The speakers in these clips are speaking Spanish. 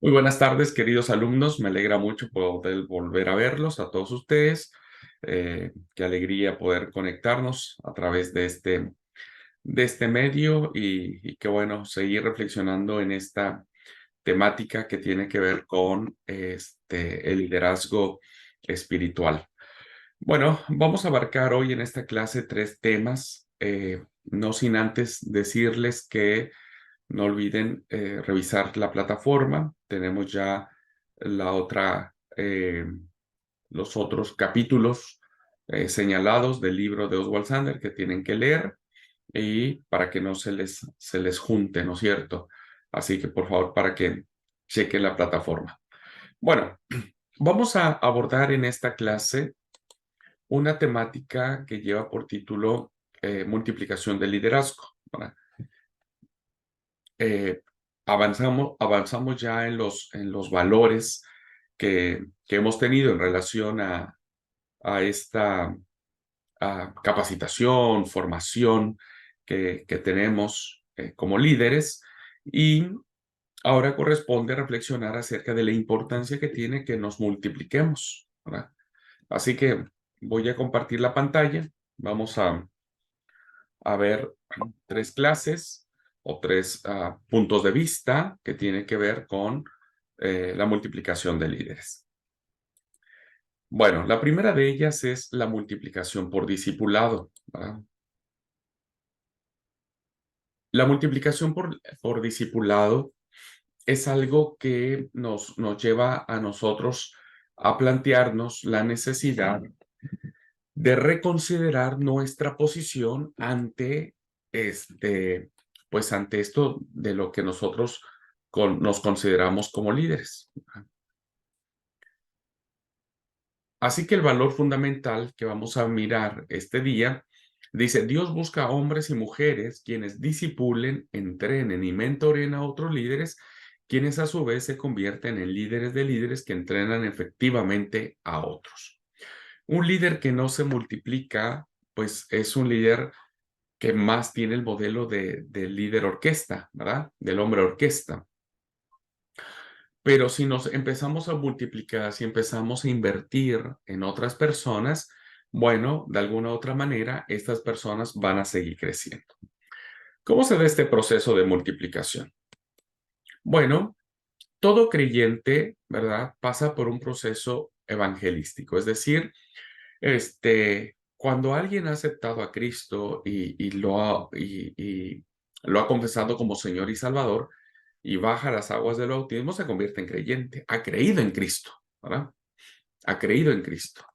Muy buenas tardes, queridos alumnos. Me alegra mucho poder volver a verlos, a todos ustedes. Qué alegría poder conectarnos a través de este medio y qué bueno seguir reflexionando en esta temática que tiene que ver con el liderazgo espiritual. Bueno, vamos a abarcar hoy en esta clase tres temas, no sin antes decirles que no olviden revisar la plataforma. Tenemos ya la otra, los otros capítulos señalados del libro de Oswald Sander que tienen que leer y para que no se les junte, ¿no es cierto? Así que por favor, para que chequen la plataforma. Bueno, vamos a abordar en esta clase una temática que lleva por título multiplicación del liderazgo, ¿verdad? eh, avanzamos ya en los valores que hemos tenido en relación a esta capacitación, formación que tenemos como líderes y ahora corresponde reflexionar acerca de la importancia que tiene que nos multipliquemos, ¿verdad? Así que voy a compartir la pantalla. Vamos a ver tres clases o tres puntos de vista que tienen que ver con la multiplicación de líderes. Bueno, la primera de ellas es la multiplicación por discipulado, ¿verdad? La multiplicación por discipulado es algo que nos lleva a nosotros a plantearnos la necesidad de reconsiderar nuestra posición ante este, pues ante esto de lo que nosotros nos consideramos como líderes. Así que el valor fundamental que vamos a mirar este día dice: Dios busca hombres y mujeres quienes disipulen, entrenen y mentoren a otros líderes, quienes a su vez se convierten en líderes de líderes que entrenan efectivamente a otros. Un líder que no se multiplica, pues es un líder que más tiene el modelo del líder orquesta, ¿verdad? Del hombre orquesta. Pero si nos empezamos a multiplicar, si empezamos a invertir en otras personas, bueno, de alguna u otra manera, estas personas van a seguir creciendo. ¿Cómo se da este proceso de multiplicación? Bueno, todo creyente, ¿verdad? Pasa por un proceso evangelístico, es decir, cuando alguien ha aceptado a Cristo y lo ha confesado como Señor y Salvador y baja las aguas del bautismo, se convierte en creyente, ha creído en Cristo, ¿verdad? Ha creído en Cristo.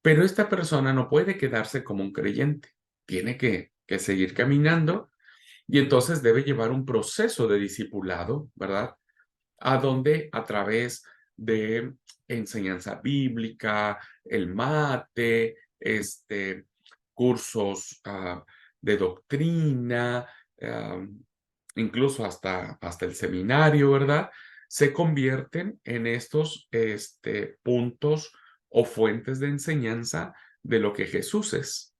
Pero esta persona no puede quedarse como un creyente, tiene que seguir caminando y entonces debe llevar un proceso de discipulado, ¿verdad? A donde a través de enseñanza bíblica, el mate, cursos de doctrina, ah, incluso hasta el seminario, ¿verdad? Se convierten en estos puntos o fuentes de enseñanza de lo que Jesús es.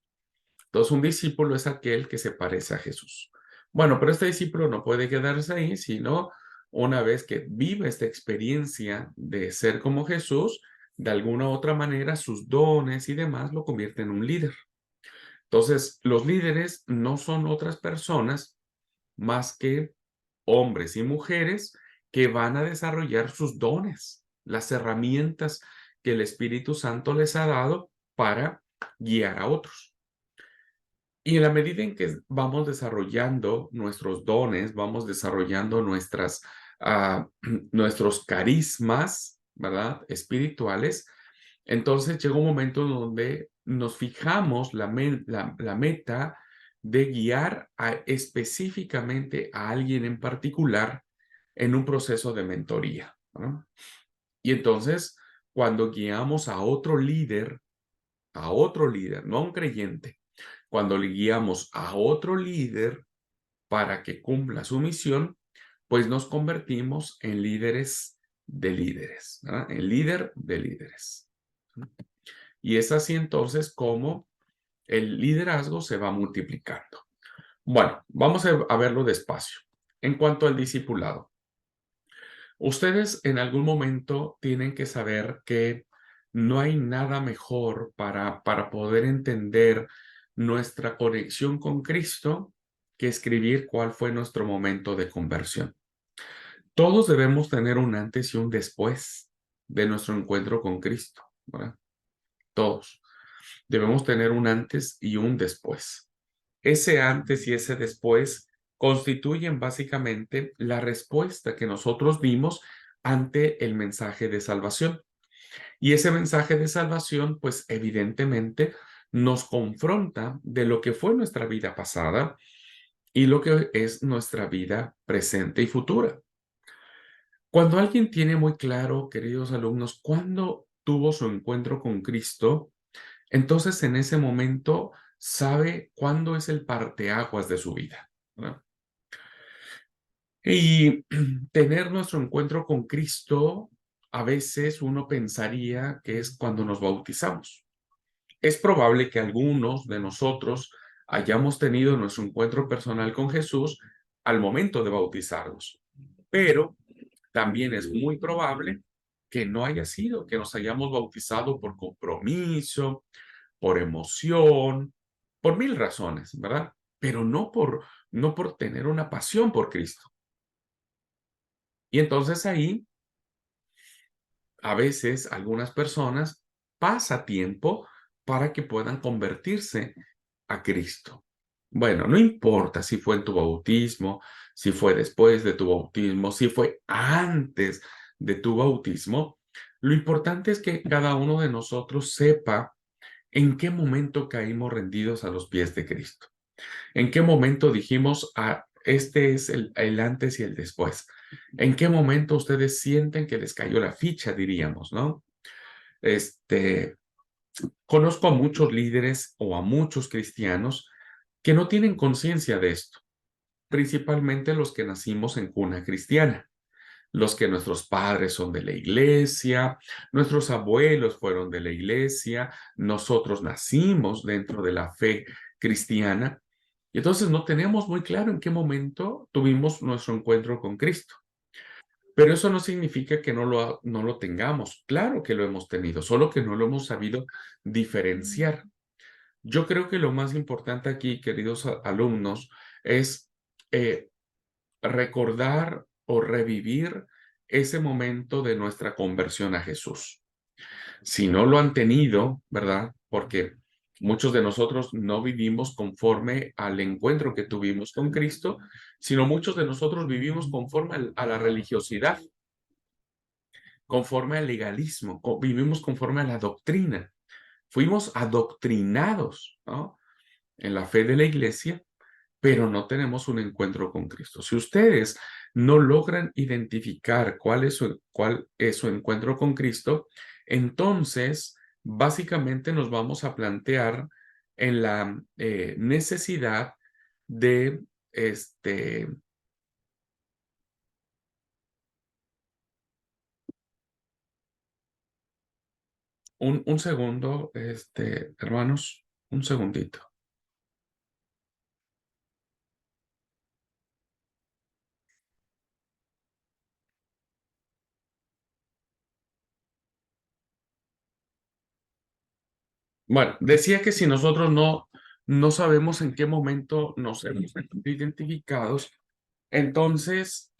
Entonces, un discípulo es aquel que se parece a Jesús. Bueno, pero este discípulo no puede quedarse ahí, sino una vez que vive esta experiencia de ser como Jesús, de alguna u otra manera sus dones y demás lo convierten en un líder. Entonces, los líderes no son otras personas más que hombres y mujeres que van a desarrollar sus dones, las herramientas que el Espíritu Santo les ha dado para guiar a otros. Y en la medida en que vamos desarrollando nuestros dones, vamos desarrollando nuestros carismas, ¿verdad? Espirituales, entonces llega un momento donde nos fijamos la meta de guiar específicamente a alguien en particular en un proceso de mentoría, ¿no? Y entonces, cuando guiamos a otro líder, no a un creyente, cuando le guiamos a otro líder para que cumpla su misión, pues nos convertimos en líderes de líderes, ¿verdad? En líder de líderes. Y es así entonces como el liderazgo se va multiplicando. Bueno, vamos a verlo despacio. En cuanto al discipulado, Ustedes en algún momento tienen que saber que no hay nada mejor para poder entender nuestra conexión con Cristo que escribir cuál fue nuestro momento de conversión. Todos debemos tener un antes y un después de nuestro encuentro con Cristo, ¿verdad? Todos. Debemos tener un antes y un después. Ese antes y ese después constituyen básicamente la respuesta que nosotros dimos ante el mensaje de salvación. Y ese mensaje de salvación, pues evidentemente nos confronta de lo que fue nuestra vida pasada y lo que es nuestra vida presente y futura. Cuando alguien tiene muy claro, queridos alumnos, cuándo tuvo su encuentro con Cristo, entonces en ese momento sabe cuándo es el parteaguas de su vida, ¿verdad? Y tener nuestro encuentro con Cristo, a veces uno pensaría que es cuando nos bautizamos. Es probable que algunos de nosotros hayamos tenido nuestro encuentro personal con Jesús al momento de bautizarnos, pero también es muy probable que no haya sido, que nos hayamos bautizado por compromiso, por emoción, por mil razones, ¿verdad? Pero no por tener una pasión por Cristo. Y entonces ahí, a veces, algunas personas pasa tiempo para que puedan convertirse a Cristo. Bueno, no importa si fue en tu bautismo, si fue después de tu bautismo, si fue antes de tu bautismo, lo importante es que cada uno de nosotros sepa en qué momento caímos rendidos a los pies de Cristo. ¿En qué momento dijimos, este es el antes y el después? ¿En qué momento ustedes sienten que les cayó la ficha, diríamos, ¿no? Este, conozco a muchos líderes o a muchos cristianos que no tienen conciencia de esto, principalmente los que nacimos en cuna cristiana, los que nuestros padres son de la iglesia, nuestros abuelos fueron de la iglesia, nosotros nacimos dentro de la fe cristiana, y entonces no tenemos muy claro en qué momento tuvimos nuestro encuentro con Cristo. Pero eso no significa que no lo tengamos. Claro que lo hemos tenido, solo que no lo hemos sabido diferenciar. Yo creo que lo más importante aquí, queridos alumnos, es eh, recordar o revivir ese momento de nuestra conversión a Jesús. Si no lo han tenido, ¿verdad? Porque muchos de nosotros no vivimos conforme al encuentro que tuvimos con Cristo, sino muchos de nosotros vivimos conforme a la religiosidad, conforme al legalismo, vivimos conforme a la doctrina. Fuimos adoctrinados, ¿no? En la fe de la iglesia, pero no tenemos un encuentro con Cristo. Si ustedes no logran identificar cuál es su encuentro con Cristo, entonces básicamente nos vamos a plantear en la necesidad de este. Un segundo, hermanos, un segundito. Bueno, decía que si nosotros no sabemos en qué momento nos hemos sentido identificados, entonces,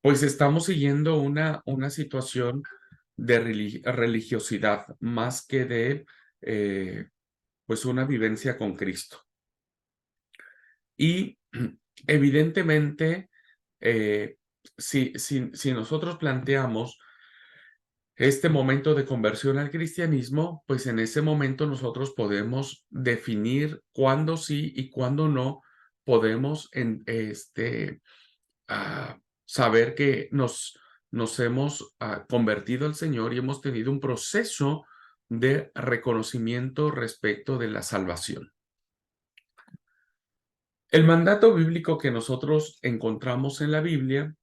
pues estamos siguiendo una situación de religiosidad más que de, pues, una vivencia con Cristo. Y evidentemente, si nosotros planteamos este momento de conversión al cristianismo, pues en ese momento nosotros podemos definir cuándo sí y cuándo no podemos saber que nos hemos convertido al Señor y hemos tenido un proceso de reconocimiento respecto de la salvación. El mandato bíblico que nosotros encontramos en la Biblia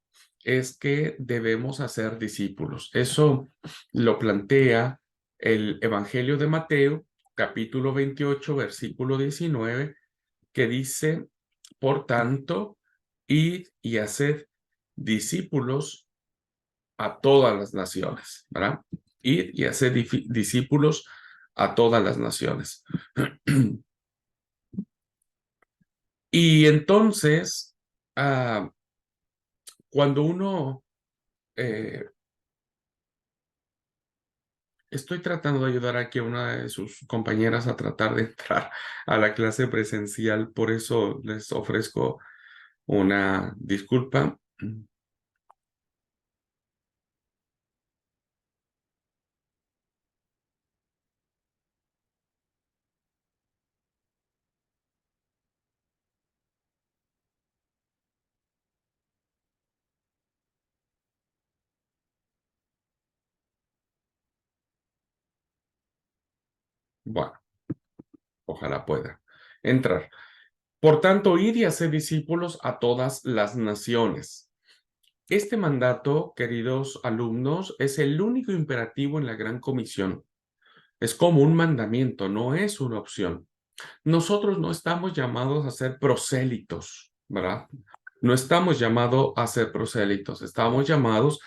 es que debemos hacer discípulos. Eso lo plantea el Evangelio de Mateo, capítulo 28, versículo 19, que dice, por tanto, id y haced discípulos a todas las naciones, ¿verdad? Ir y hacer discípulos a todas las naciones. Y entonces, cuando uno, estoy tratando de ayudar aquí a una de sus compañeras a tratar de entrar a la clase presencial, por eso les ofrezco una disculpa. Bueno, ojalá pueda entrar. Por tanto, id y hacer discípulos a todas las naciones. Este mandato, queridos alumnos, es el único imperativo en la Gran Comisión. Es como un mandamiento, no es una opción. Nosotros no estamos llamados a ser prosélitos, ¿verdad? No estamos llamados a ser prosélitos, estamos llamados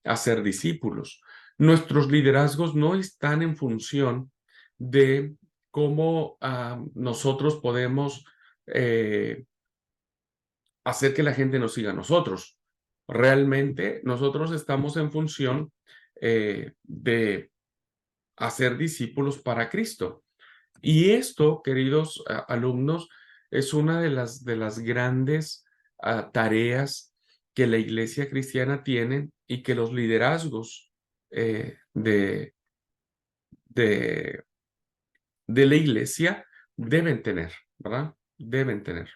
a ser discípulos. Nuestros liderazgos no están en función de cómo nosotros podemos hacer que la gente nos siga a nosotros. Realmente nosotros estamos en función de hacer discípulos para Cristo. Y esto, queridos alumnos, es una de las grandes tareas que la iglesia cristiana tiene y que los liderazgos de, de la iglesia deben tener, ¿verdad? Deben tener.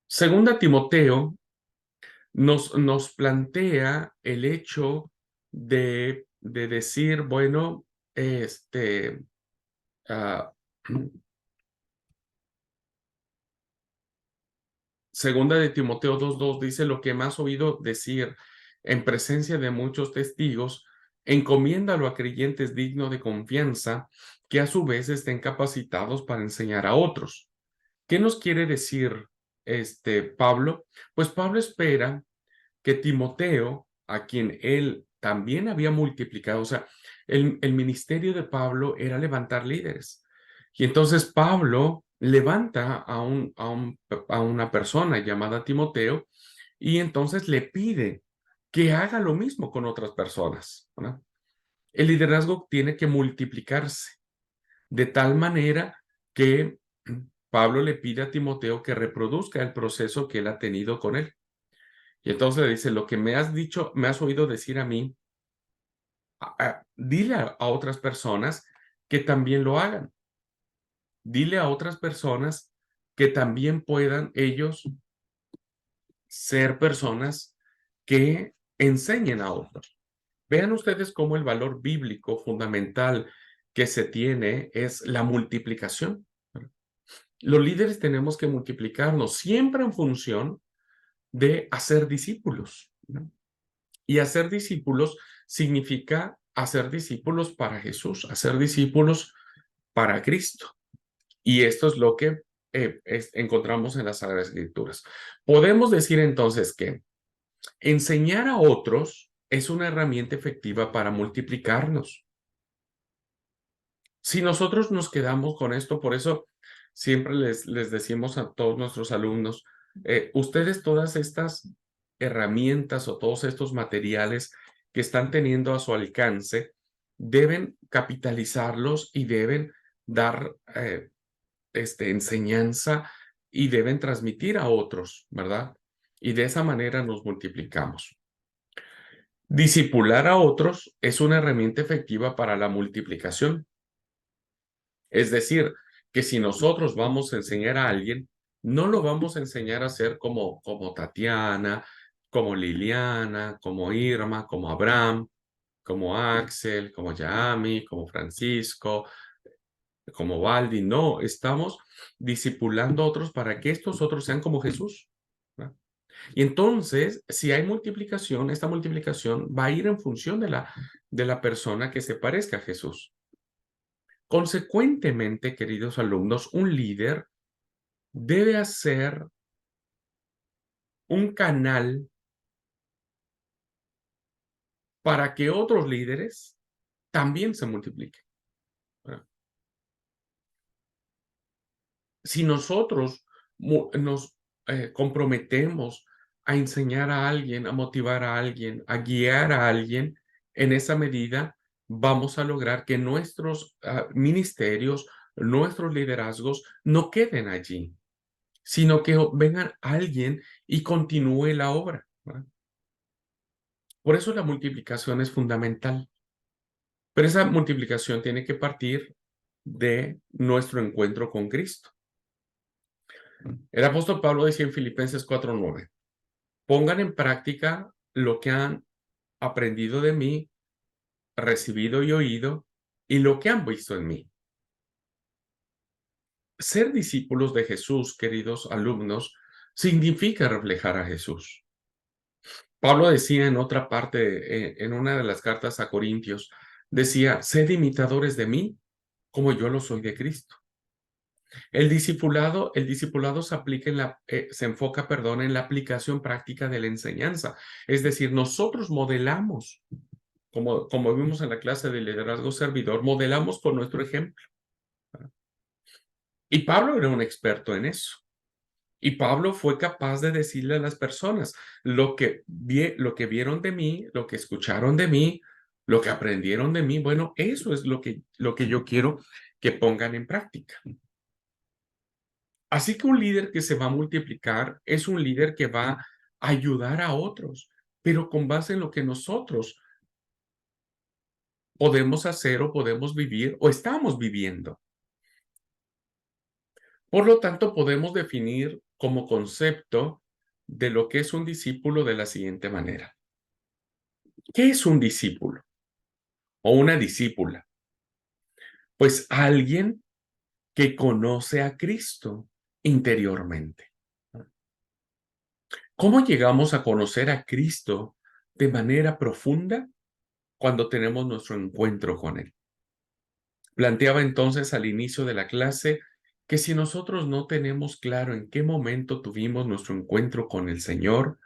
Segunda Timoteo nos plantea el hecho de decir, bueno, ah, segunda de Timoteo 2:2 dice lo que me has oído decir en presencia de muchos testigos, encomiéndalo a creyentes dignos de confianza que a su vez estén capacitados para enseñar a otros. ¿Qué nos quiere decir Pablo? Pues Pablo espera que Timoteo, a quien él también había multiplicado, o sea, el ministerio de Pablo era levantar líderes. Y entonces Pablo levanta a una persona llamada Timoteo y entonces le pide que haga lo mismo con otras personas, ¿verdad? El liderazgo tiene que multiplicarse de tal manera que Pablo le pide a Timoteo que reproduzca el proceso que él ha tenido con él. Y entonces le dice, lo que me has dicho, me has oído decir a mí, dile a otras personas que también lo hagan. Dile a otras personas que también puedan ellos ser personas que enseñen a otros. Vean ustedes cómo el valor bíblico fundamental que se tiene es la multiplicación. Los líderes tenemos que multiplicarnos siempre en función de hacer discípulos, ¿no? Y hacer discípulos significa hacer discípulos para Jesús, hacer discípulos para Cristo. Y esto es lo que encontramos en las Sagradas Escrituras. Podemos decir entonces que enseñar a otros es una herramienta efectiva para multiplicarnos. Si nosotros nos quedamos con esto, por eso siempre les decimos a todos nuestros alumnos, ustedes todas estas herramientas o todos estos materiales que están teniendo a su alcance, deben capitalizarlos y deben dar enseñanza y deben transmitir a otros, ¿verdad? Y de esa manera nos multiplicamos. Discipular a otros es una herramienta efectiva para la multiplicación. Es decir, que si nosotros vamos a enseñar a alguien, no lo vamos a enseñar a ser como Tatiana, como Liliana, como Irma, como Abraham, como Axel, como Yami, como Francisco, como Valdi. No, estamos discipulando a otros para que estos otros sean como Jesús, ¿verdad? Y entonces, si hay multiplicación, esta multiplicación va a ir en función de la persona que se parezca a Jesús. Consecuentemente, queridos alumnos, un líder debe hacer un canal para que otros líderes también se multipliquen, ¿verdad? Si nosotros nos comprometemos a enseñar a alguien, a motivar a alguien, a guiar a alguien, en esa medida vamos a lograr que nuestros ministerios, nuestros liderazgos no queden allí, sino que vengan alguien y continúe la obra, ¿verdad? Por eso la multiplicación es fundamental, pero esa multiplicación tiene que partir de nuestro encuentro con Cristo. El apóstol Pablo decía en Filipenses 4:9, pongan en práctica lo que han aprendido de mí, recibido y oído, y lo que han visto en mí. Ser discípulos de Jesús, queridos alumnos, significa reflejar a Jesús. Pablo decía en otra parte, en una de las cartas a Corintios, decía, sed imitadores de mí, como yo lo soy de Cristo. El discipulado se aplica se enfoca, perdón, en la aplicación práctica de la enseñanza. Es decir, nosotros modelamos, como vimos en la clase de liderazgo servidor, modelamos con nuestro ejemplo. Y Pablo era un experto en eso. Y Pablo fue capaz de decirle a las personas lo que vieron de mí, lo que escucharon de mí, lo que aprendieron de mí. Bueno, eso es lo que yo quiero que pongan en práctica. Así que un líder que se va a multiplicar es un líder que va a ayudar a otros, pero con base en lo que nosotros podemos hacer o podemos vivir o estamos viviendo. Por lo tanto, podemos definir como concepto de lo que es un discípulo de la siguiente manera. ¿Qué es un discípulo o una discípula? Pues alguien que conoce a Cristo interiormente. ¿Cómo llegamos a conocer a Cristo de manera profunda? Cuando tenemos nuestro encuentro con Él. Planteaba entonces al inicio de la clase que si nosotros no tenemos claro en qué momento tuvimos nuestro encuentro con el Señor,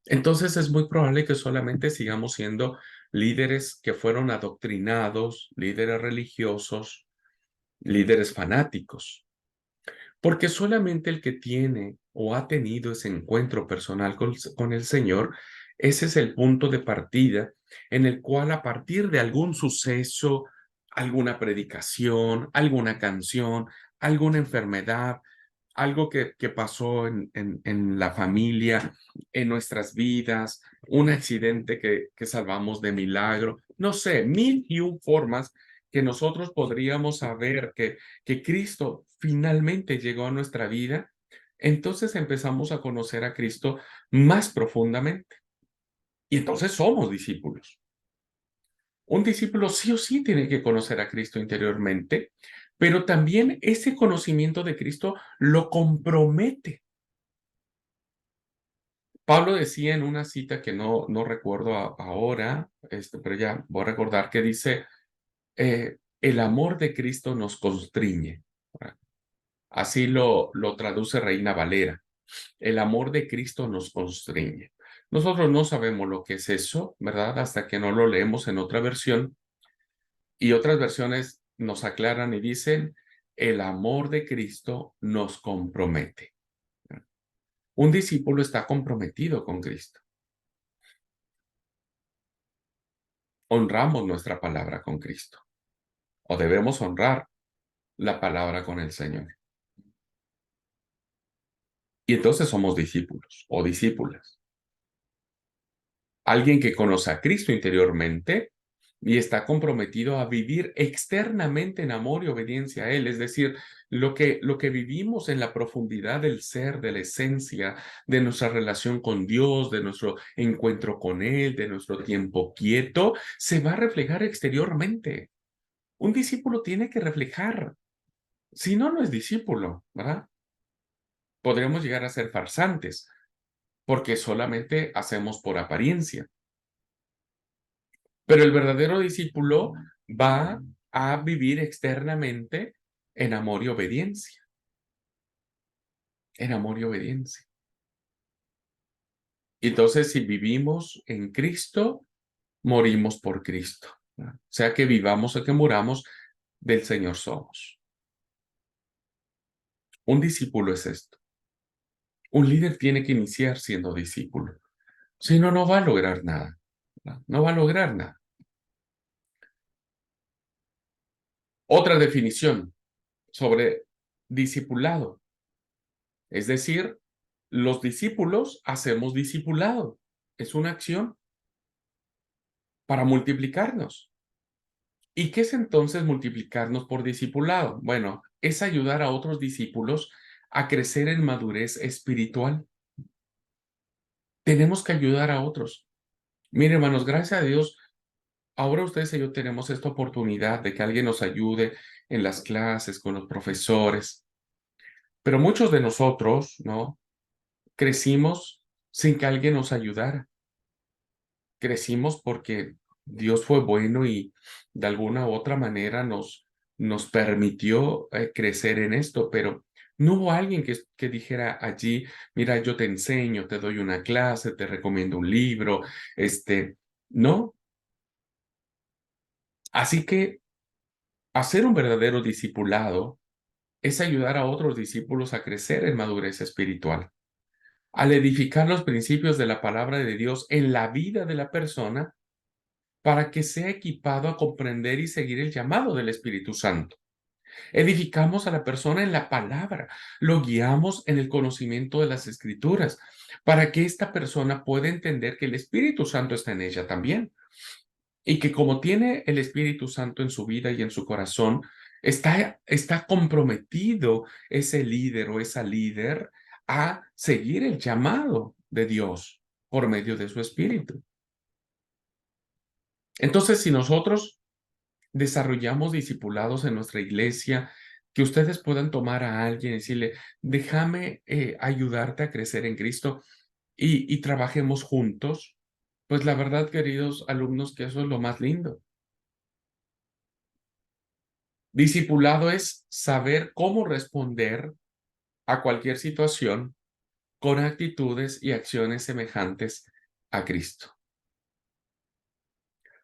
entonces es muy probable que solamente sigamos siendo líderes que fueron adoctrinados, líderes religiosos, líderes fanáticos. Porque solamente el que tiene o ha tenido ese encuentro personal con el Señor, ese es el punto de partida en el cual a partir de algún suceso, alguna predicación, alguna canción, alguna enfermedad, algo que pasó en la familia, en nuestras vidas, un accidente que salvamos de milagro, no sé, mil y un formas que nosotros podríamos saber que Cristo finalmente llegó a nuestra vida, entonces empezamos a conocer a Cristo más profundamente. Y entonces somos discípulos. Un discípulo sí o sí tiene que conocer a Cristo interiormente, pero también ese conocimiento de Cristo lo compromete. Pablo decía en una cita que no recuerdo ahora, pero ya voy a recordar que dice, el amor de Cristo nos constriñe. Así lo traduce Reina Valera. El amor de Cristo nos constriñe. Nosotros no sabemos lo que es eso, ¿verdad? Hasta que no lo leemos en otra versión. Y otras versiones nos aclaran y dicen, el amor de Cristo nos compromete. Un discípulo está comprometido con Cristo. Honramos nuestra palabra con Cristo. O debemos honrar la palabra con el Señor. Y entonces somos discípulos o discípulas. Alguien que conoce a Cristo interiormente y está comprometido a vivir externamente en amor y obediencia a Él. Es decir, lo que vivimos en la profundidad del ser, de la esencia, de nuestra relación con Dios, de nuestro encuentro con Él, de nuestro tiempo quieto, se va a reflejar exteriormente. Un discípulo tiene que reflejar. Si no, no es discípulo, ¿verdad? Podríamos llegar a ser farsantes, porque solamente hacemos por apariencia. Pero el verdadero discípulo va a vivir externamente en amor y obediencia. En amor y obediencia. Entonces, si vivimos en Cristo, morimos por Cristo, ¿verdad? Sea que vivamos o que muramos, del Señor somos. Un discípulo es esto. Un líder tiene que iniciar siendo discípulo. Si no, no va a lograr nada, ¿verdad? No va a lograr nada. Otra definición sobre discipulado. Es decir, los discípulos hacemos discipulado. Es una acción para multiplicarnos. ¿Y qué es entonces multiplicarnos por discipulado? Bueno, es ayudar a otros discípulos a crecer en madurez espiritual. Tenemos que ayudar a otros. Miren, hermanos, gracias a Dios, ahora ustedes y yo tenemos esta oportunidad de que alguien nos ayude en las clases, con los profesores. Pero muchos de nosotros, ¿no? Crecimos sin que alguien nos ayudara. Crecimos porque Dios fue bueno y de alguna u otra manera nos permitió crecer en esto, pero no hubo alguien que dijera allí, mira, yo te enseño, te doy una clase, te recomiendo un libro, no. Así que hacer un verdadero discipulado es ayudar a otros discípulos a crecer en madurez espiritual. Al edificar los principios de la palabra de Dios en la vida de la persona, para que sea equipado a comprender y seguir el llamado del Espíritu Santo. Edificamos a la persona en la palabra, lo guiamos en el conocimiento de las Escrituras, para que esta persona pueda entender que el Espíritu Santo está en ella también. Y que como tiene el Espíritu Santo en su vida y en su corazón, está comprometido ese líder o esa líder a seguir el llamado de Dios por medio de su Espíritu. Entonces, si nosotros desarrollamos discipulados en nuestra iglesia, que ustedes puedan tomar a alguien y decirle, déjame ayudarte a crecer en Cristo y trabajemos juntos, pues la verdad, queridos alumnos, que eso es lo más lindo. Discipulado es saber cómo responder a cualquier situación con actitudes y acciones semejantes a Cristo.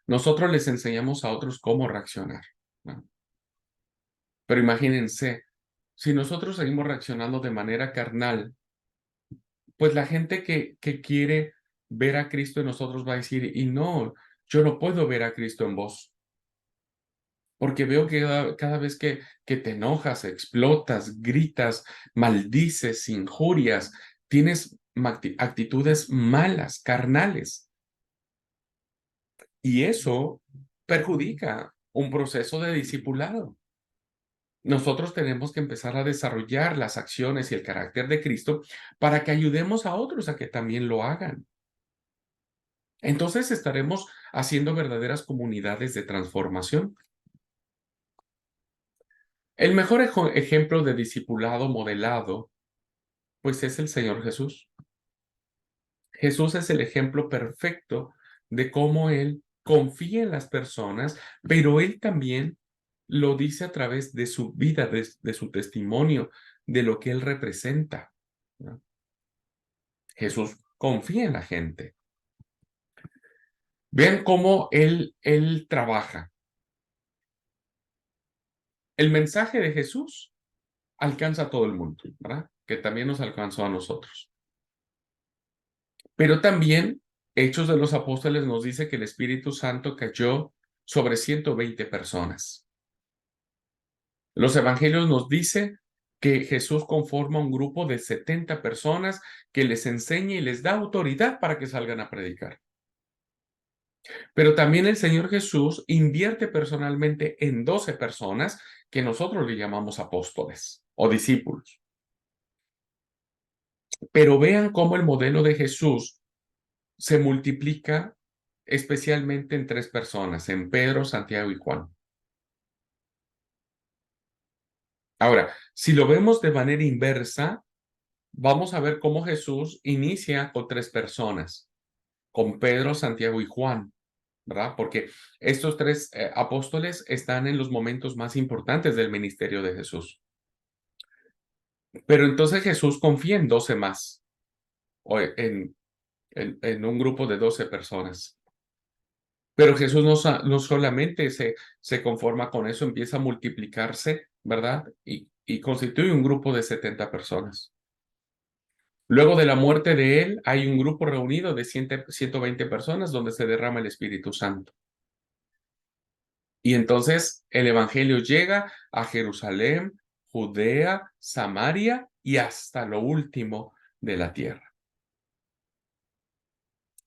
Nosotros les enseñamos a otros cómo reaccionar, ¿no? Pero imagínense, si nosotros seguimos reaccionando de manera carnal, pues la gente que quiere ver a Cristo en nosotros va a decir, y no, yo no puedo ver a Cristo en vos, porque veo que cada vez que te enojas, explotas, gritas, maldices, injurias, tienes actitudes malas, carnales, y eso perjudica un proceso de discipulado. Nosotros tenemos que empezar a desarrollar las acciones y el carácter de Cristo para que ayudemos a otros a que también lo hagan. Entonces estaremos haciendo verdaderas comunidades de transformación. El mejor ejemplo de discipulado modelado, pues es el Señor Jesús. Jesús es el ejemplo perfecto de cómo Él confía en las personas, pero Él también lo dice a través de su vida, de su testimonio, de lo que Él representa, ¿no? Jesús confía en la gente. Vean cómo él trabaja. El mensaje de Jesús alcanza a todo el mundo, ¿verdad? Que también nos alcanzó a nosotros. Pero también Hechos de los Apóstoles nos dice que el Espíritu Santo cayó sobre 120 personas. Los evangelios nos dice que Jesús conforma un grupo de 70 personas que les enseña y les da autoridad para que salgan a predicar. Pero también el Señor Jesús invierte personalmente en 12 personas que nosotros le llamamos apóstoles o discípulos. Pero vean cómo el modelo de Jesús se multiplica especialmente en 3 personas, en Pedro, Santiago y Juan. Ahora, si lo vemos de manera inversa, vamos a ver cómo Jesús inicia con 3 personas, con Pedro, Santiago y Juan, ¿verdad? Porque estos 3 apóstoles están en los momentos más importantes del ministerio de Jesús. Pero entonces Jesús confía en 12 más, o en un grupo de 12 personas. Pero Jesús no solamente se conforma con eso, empieza a multiplicarse, ¿verdad? Y constituye un grupo de 70 personas. Luego de la muerte de él, hay un grupo reunido de 120 personas donde se derrama el Espíritu Santo. Y entonces el Evangelio llega a Jerusalén, Judea, Samaria y hasta lo último de la tierra.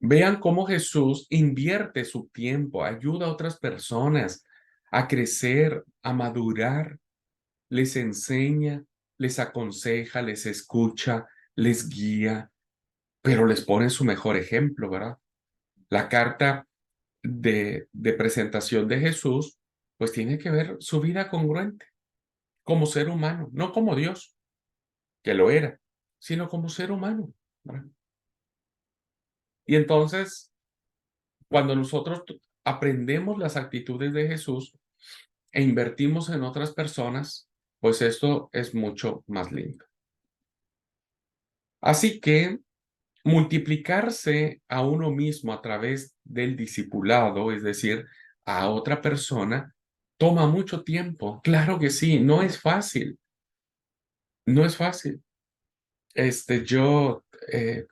Vean cómo Jesús invierte su tiempo, ayuda a otras personas a crecer, a madurar, les enseña, les aconseja, les escucha, les guía, pero les pone su mejor ejemplo, ¿verdad? La carta de presentación de Jesús, pues tiene que ver su vida congruente como ser humano, no como Dios, que lo era, sino como ser humano, ¿verdad? Y entonces, cuando nosotros aprendemos las actitudes de Jesús e invertimos en otras personas, pues esto es mucho más lindo. Así que multiplicarse a uno mismo a través del discipulado, es decir, a otra persona, toma mucho tiempo. Claro que sí, no es fácil, no es fácil.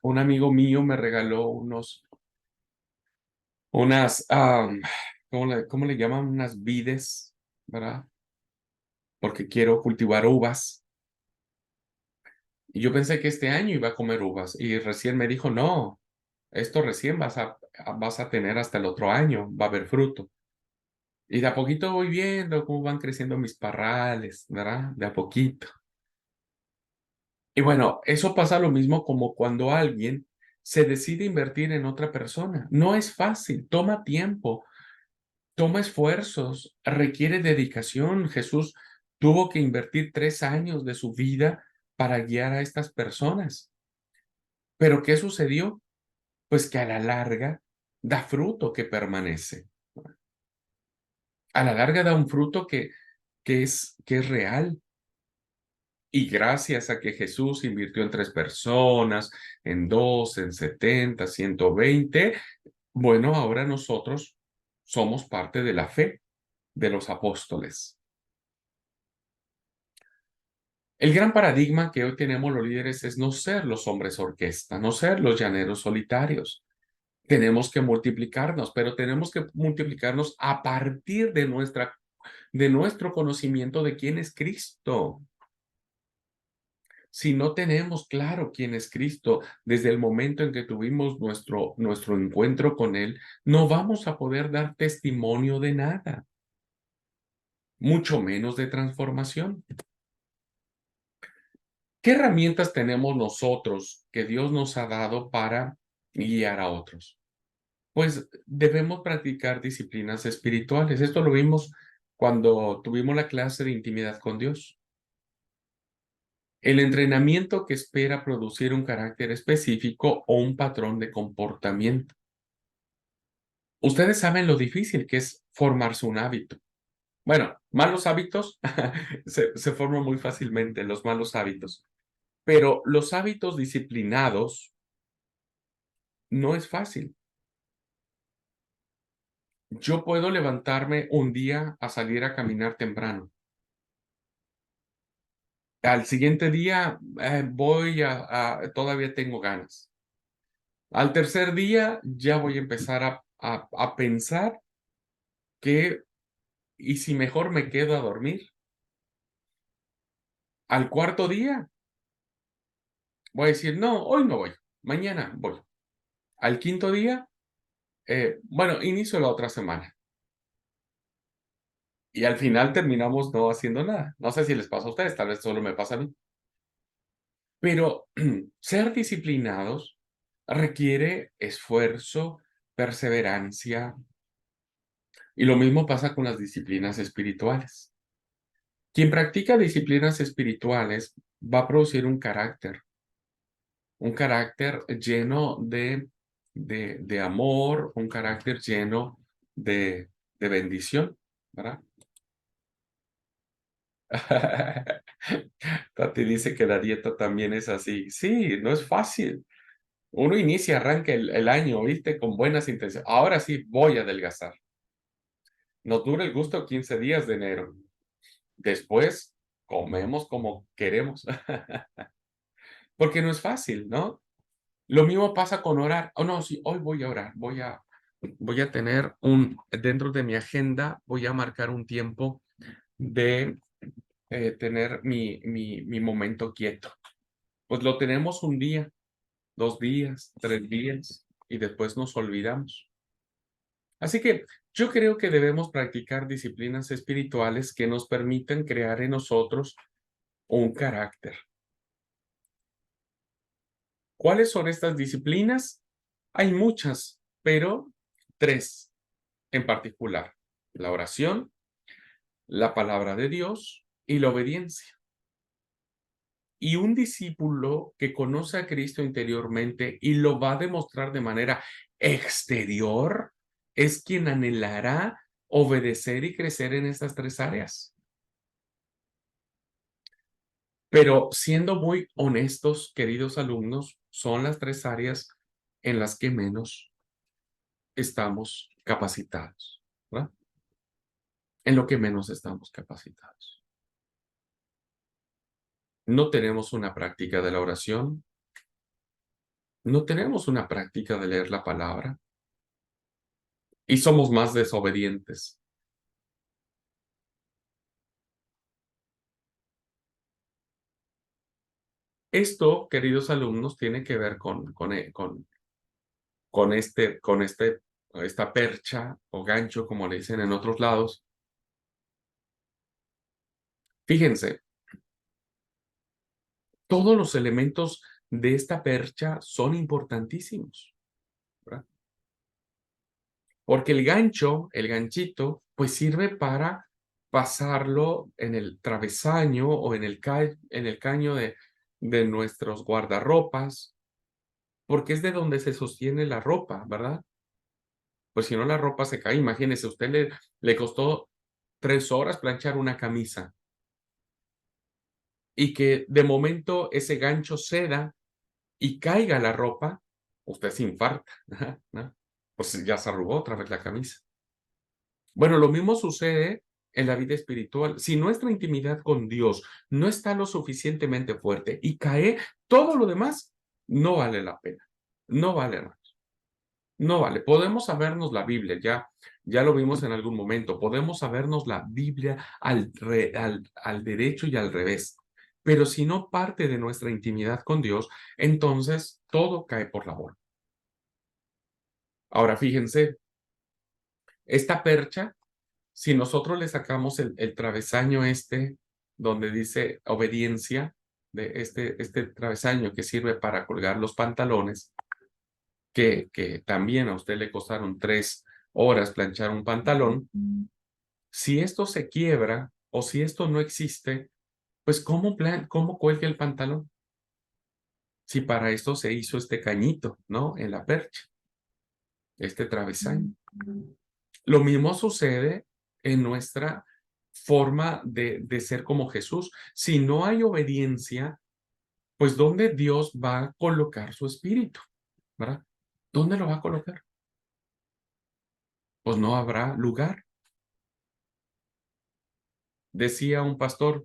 Un amigo mío me regaló unas, ¿cómo le llaman? Unas vides, ¿verdad? Porque quiero cultivar uvas. Y yo pensé que este año iba a comer uvas y recién me dijo, no, esto recién vas a tener hasta el otro año, va a haber fruto. Y de a poquito voy viendo cómo van creciendo mis parrales, ¿verdad? De a poquito. Y bueno, eso pasa lo mismo como cuando alguien se decide invertir en otra persona. No es fácil, toma tiempo, toma esfuerzos, requiere dedicación. Jesús tuvo que invertir 3 años de su vida para guiar a estas personas. Pero ¿qué sucedió? Pues que a la larga da fruto que permanece. A la larga da un fruto que es real. Y gracias a que Jesús invirtió en 3 personas, en dos, en 70, 120, bueno, ahora nosotros somos parte de la fe de los apóstoles. El gran paradigma que hoy tenemos los líderes es no ser los hombres orquesta, no ser los llaneros solitarios. Tenemos que multiplicarnos, pero tenemos que multiplicarnos a partir de nuestro conocimiento de quién es Cristo. Si no tenemos claro quién es Cristo desde el momento en que tuvimos nuestro encuentro con Él, no vamos a poder dar testimonio de nada, mucho menos de transformación. ¿Qué herramientas tenemos nosotros que Dios nos ha dado para guiar a otros? Pues debemos practicar disciplinas espirituales. Esto lo vimos cuando tuvimos la clase de intimidad con Dios. El entrenamiento que espera producir un carácter específico o un patrón de comportamiento. Ustedes saben lo difícil que es formarse un hábito. Bueno, malos hábitos se forman muy fácilmente, los malos hábitos. Pero los hábitos disciplinados no es fácil. Yo puedo levantarme un día a salir a caminar temprano. Al siguiente día todavía tengo ganas. Al tercer día ya voy a empezar a pensar que, ¿y si mejor me quedo a dormir? Al cuarto día voy a decir, no, hoy no voy, mañana voy. Al quinto día, bueno, inicio la otra semana. Y al final terminamos no haciendo nada. No sé si les pasa a ustedes, tal vez solo me pasa a mí. Pero ser disciplinados requiere esfuerzo, perseverancia, y lo mismo pasa con las disciplinas espirituales. Quien practica disciplinas espirituales va a producir un carácter lleno de amor, un carácter lleno de bendición, ¿verdad? Tati dice que la dieta también es así. Sí, no es fácil. Uno inicia, arranca el año, ¿viste? Con buenas intenciones. Ahora sí, voy a adelgazar. Nos dura el gusto 15 días de enero. Después, comemos como queremos. Porque no es fácil, ¿no? Lo mismo pasa con orar. Oh, no, sí, hoy voy a orar. Voy a tener dentro de mi agenda, voy a marcar un tiempo de tener mi momento quieto. Pues lo tenemos un día, 2 días, 3 días, y después nos olvidamos. Así que yo creo que debemos practicar disciplinas espirituales que nos permitan crear en nosotros un carácter. ¿Cuáles son estas disciplinas? Hay muchas, pero tres en particular: la oración, la palabra de Dios y la obediencia. Y un discípulo que conoce a Cristo interiormente y lo va a demostrar de manera exterior es quien anhelará obedecer y crecer en estas tres áreas. Pero siendo muy honestos, queridos alumnos, son las tres áreas en las que menos estamos capacitados, ¿verdad? En lo que menos estamos capacitados. No tenemos una práctica de la oración, no tenemos una práctica de leer la palabra y somos más desobedientes. Esto, queridos alumnos, tiene que ver con esta percha o gancho, como le dicen en otros lados. Fíjense, todos los elementos de esta percha son importantísimos, ¿verdad? Porque el gancho, el ganchito, pues sirve para pasarlo en el travesaño o en el caño de nuestros guardarropas, porque es de donde se sostiene la ropa, ¿verdad? Pues si no, la ropa se cae. Imagínese, usted le costó 3 horas planchar una camisa y que de momento ese gancho ceda y caiga la ropa, usted se infarta, ¿no? Pues ya se arrugó otra vez la camisa. Bueno, lo mismo sucede en la vida espiritual. Si nuestra intimidad con Dios no está lo suficientemente fuerte y cae, todo lo demás no vale la pena. No vale, no vale. Podemos sabernos la Biblia, ya lo vimos en algún momento. Podemos sabernos la Biblia al derecho y al revés. Pero si no parte de nuestra intimidad con Dios, entonces todo cae por la borda. Ahora fíjense, esta percha, si nosotros le sacamos el travesaño donde dice obediencia, de este travesaño que sirve para colgar los pantalones, que también a usted le costaron 3 horas planchar un pantalón, si esto se quiebra o si esto no existe, pues ¿cómo cuelga el pantalón? Si para esto se hizo este cañito, ¿no? En la percha, este travesaño. Lo mismo sucede en nuestra forma de ser como Jesús. Si no hay obediencia, pues ¿dónde Dios va a colocar su espíritu? ¿Verdad? ¿Dónde lo va a colocar? Pues no habrá lugar. Decía un pastor,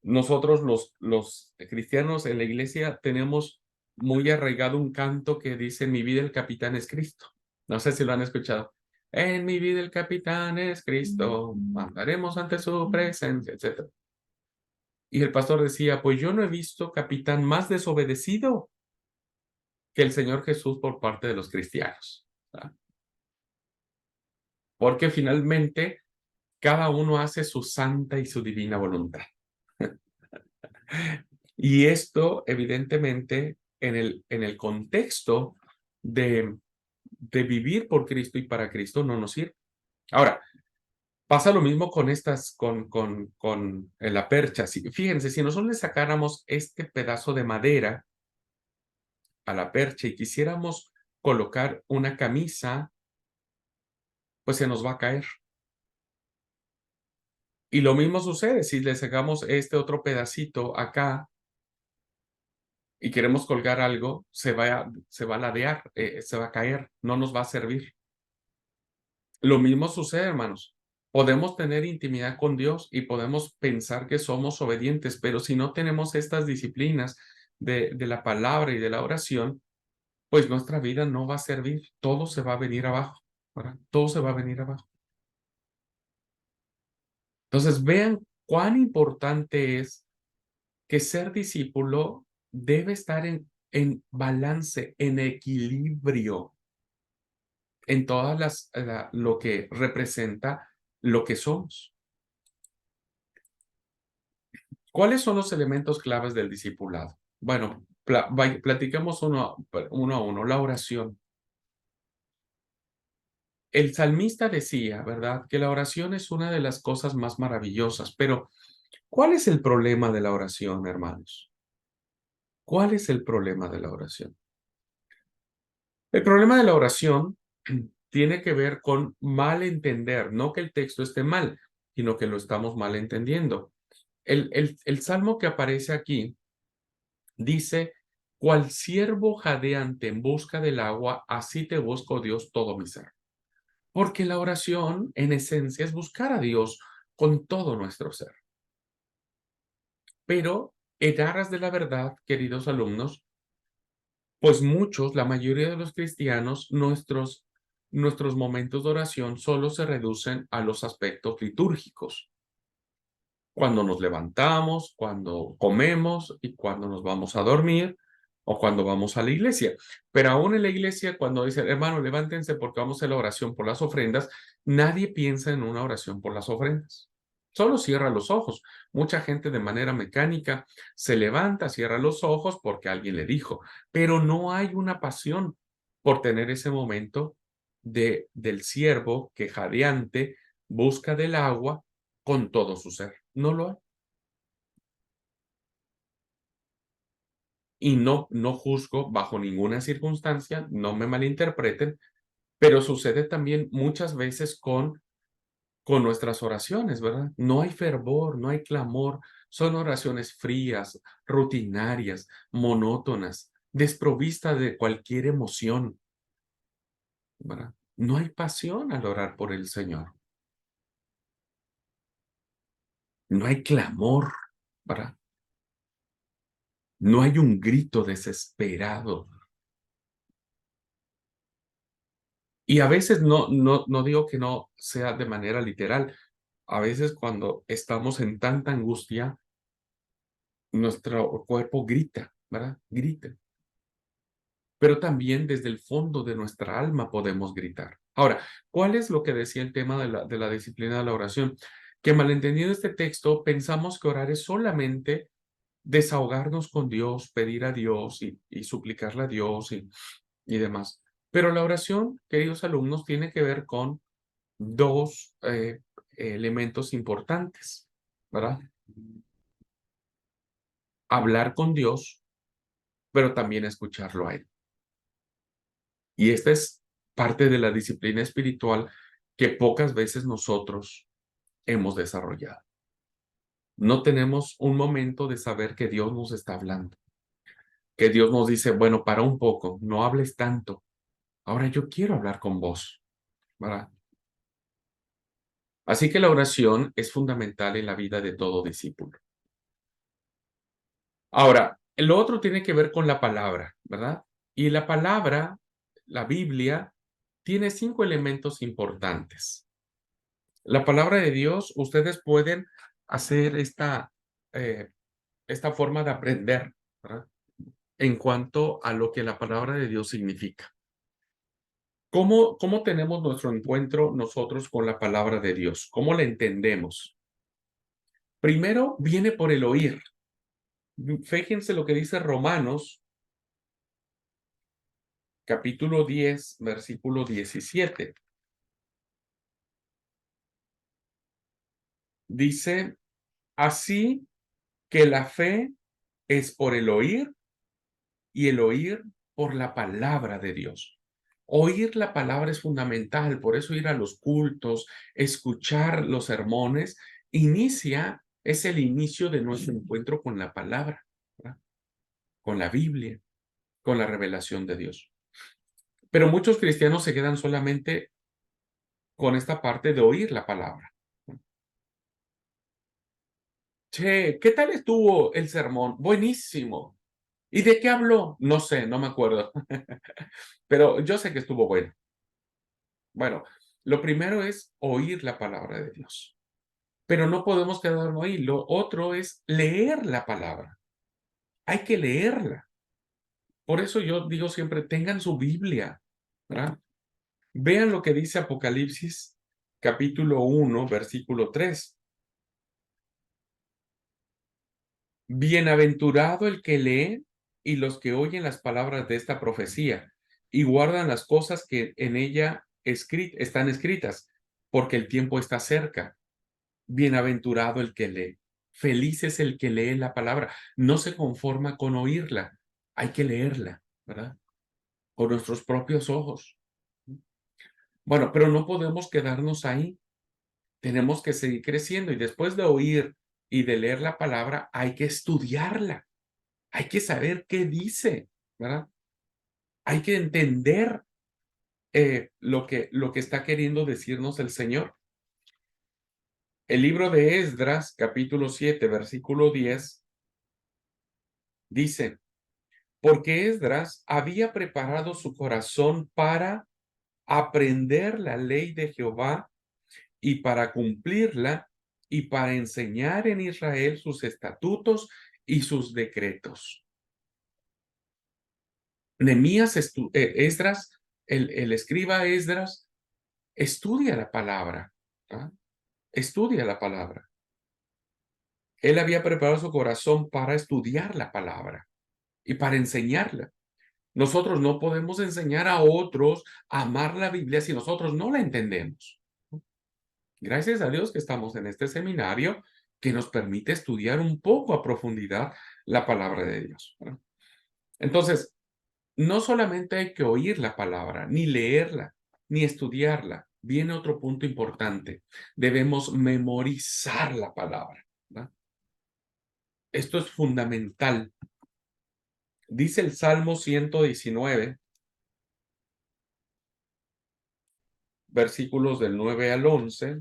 nosotros los cristianos en la iglesia tenemos muy arraigado un canto que dice: "En mi vida el capitán es Cristo". No sé si lo han escuchado. En mi vida el capitán es Cristo, andaremos ante su presencia, etcétera. Y el pastor decía: pues yo no he visto capitán más desobedecido que el Señor Jesús por parte de los cristianos, ¿verdad? Porque finalmente cada uno hace su santa y su divina voluntad. Y esto, evidentemente, en el contexto de vivir por Cristo y para Cristo, no nos sirve. Ahora, pasa lo mismo con con la percha. Fíjense, si nosotros le sacáramos este pedazo de madera a la percha y quisiéramos colocar una camisa, pues se nos va a caer. Y lo mismo sucede si le sacamos este otro pedacito acá y queremos colgar algo, se va a ladear, se va a caer, no nos va a servir. Lo mismo sucede, hermanos. Podemos tener intimidad con Dios y podemos pensar que somos obedientes, pero si no tenemos estas disciplinas de la palabra y de la oración, pues nuestra vida no va a servir. Todo se va a venir abajo, ¿verdad? Todo se va a venir abajo. Entonces, vean cuán importante es que ser discípulo debe estar en balance, en equilibrio, en todas lo que representa lo que somos. ¿Cuáles son los elementos claves del discipulado? Bueno, platiquemos uno a uno. La oración. El salmista decía, ¿verdad?, que la oración es una de las cosas más maravillosas, pero ¿cuál es el problema de la oración, hermanos? ¿Cuál es el problema de la oración? El problema de la oración tiene que ver con mal entender, no que el texto esté mal, sino que lo estamos mal entendiendo. El salmo que aparece aquí dice, cual siervo jadeante en busca del agua, así te busco, Dios, todo mi ser. Porque la oración, en esencia, es buscar a Dios con todo nuestro ser. Pero en aras de la verdad, queridos alumnos, pues muchos, la mayoría de los cristianos, nuestros momentos de oración solo se reducen a los aspectos litúrgicos. Cuando nos levantamos, cuando comemos y cuando nos vamos a dormir o cuando vamos a la iglesia. Pero aún en la iglesia, cuando dicen, hermano, levántense porque vamos a la oración por las ofrendas, nadie piensa en una oración por las ofrendas. Solo cierra los ojos. Mucha gente de manera mecánica se levanta, cierra los ojos porque alguien le dijo, pero no hay una pasión por tener ese momento del siervo que jadeante busca del agua con todo su ser. No lo hay. Y no juzgo bajo ninguna circunstancia, no me malinterpreten, pero sucede también muchas veces con nuestras oraciones, ¿verdad? No hay fervor, no hay clamor, son oraciones frías, rutinarias, monótonas, desprovistas de cualquier emoción, ¿verdad? No hay pasión al orar por el Señor, no hay clamor, ¿verdad? No hay un grito desesperado. Y a veces no digo que no sea de manera literal. A veces cuando estamos en tanta angustia, nuestro cuerpo grita, ¿verdad? Grita. Pero también desde el fondo de nuestra alma podemos gritar. Ahora, ¿cuál es lo que decía el tema de la disciplina de la oración? Que malentendido este texto, pensamos que orar es solamente desahogarnos con Dios, pedir a Dios y suplicarle a Dios y demás. Pero la oración, queridos alumnos, tiene que ver con dos elementos importantes, ¿verdad? Hablar con Dios, pero también escucharlo a Él. Y esta es parte de la disciplina espiritual que pocas veces nosotros hemos desarrollado. No tenemos un momento de saber que Dios nos está hablando, que Dios nos dice, bueno, para un poco, no hables tanto. Ahora yo quiero hablar con vos, ¿verdad? Así que la oración es fundamental en la vida de todo discípulo. Ahora, lo otro tiene que ver con la palabra, ¿verdad? Y la palabra, la Biblia, tiene 5 elementos importantes. La palabra de Dios, ustedes pueden hacer eh, esta forma de aprender, ¿verdad? En cuanto a lo que la palabra de Dios significa. ¿Cómo tenemos nuestro encuentro nosotros con la palabra de Dios? ¿Cómo la entendemos? Primero viene por el oír. Fíjense lo que dice Romanos, capítulo 10, versículo 17. Dice, así que la fe es por el oír y el oír por la palabra de Dios. Oír la palabra es fundamental, por eso ir a los cultos, escuchar los sermones, es el inicio de nuestro encuentro con la palabra, ¿verdad? con la Biblia, con la revelación de Dios. Pero muchos cristianos se quedan solamente con esta parte de oír la palabra. Che, ¿qué tal estuvo el sermón? Buenísimo. ¿Y de qué habló? No sé, no me acuerdo. Pero yo sé que estuvo bueno. Bueno, lo primero es oír la palabra de Dios. Pero no podemos quedarnos ahí. Lo otro es leer la palabra. Hay que leerla. Por eso yo digo siempre, tengan su Biblia, ¿verdad? Vean lo que dice Apocalipsis capítulo 1, versículo 3. Bienaventurado el que lee y los que oyen las palabras de esta profecía y guardan las cosas que en ella están escritas, porque el tiempo está cerca. Bienaventurado el que lee. Feliz es el que lee la palabra. No se conforma con oírla. Hay que leerla, ¿verdad? Con nuestros propios ojos. Bueno, pero no podemos quedarnos ahí. Tenemos que seguir creciendo y después de oír y de leer la palabra, hay que estudiarla. Hay que saber qué dice, ¿verdad? Hay que entender lo que está queriendo decirnos el Señor. El libro de Esdras, capítulo 7, versículo 10, dice, porque Esdras había preparado su corazón para aprender la ley de Jehová y para cumplirla y para enseñar en Israel sus estatutos y sus decretos. Esdras, el escriba Esdras, estudia la palabra, ¿ah? Estudia la palabra. Él había preparado su corazón para estudiar la palabra y para enseñarla. Nosotros no podemos enseñar a otros a amar la Biblia si nosotros no la entendemos. Gracias a Dios que estamos en este seminario que nos permite estudiar un poco a profundidad la palabra de Dios, ¿verdad? Entonces, no solamente hay que oír la palabra, ni leerla, ni estudiarla. Viene otro punto importante. Debemos memorizar la palabra, ¿verdad? Esto es fundamental. Dice el Salmo 119, versículos del 9 al 11.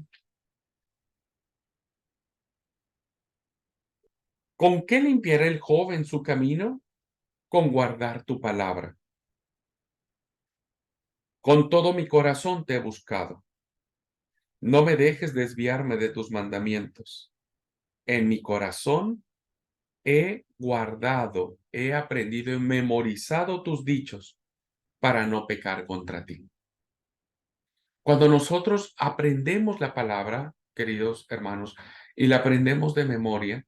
¿Con qué limpiará el joven su camino? Con guardar tu palabra. Con todo mi corazón te he buscado. No me dejes desviarme de tus mandamientos. En mi corazón he guardado, he aprendido y memorizado tus dichos para no pecar contra ti. Cuando nosotros aprendemos la palabra, queridos hermanos, y la aprendemos de memoria,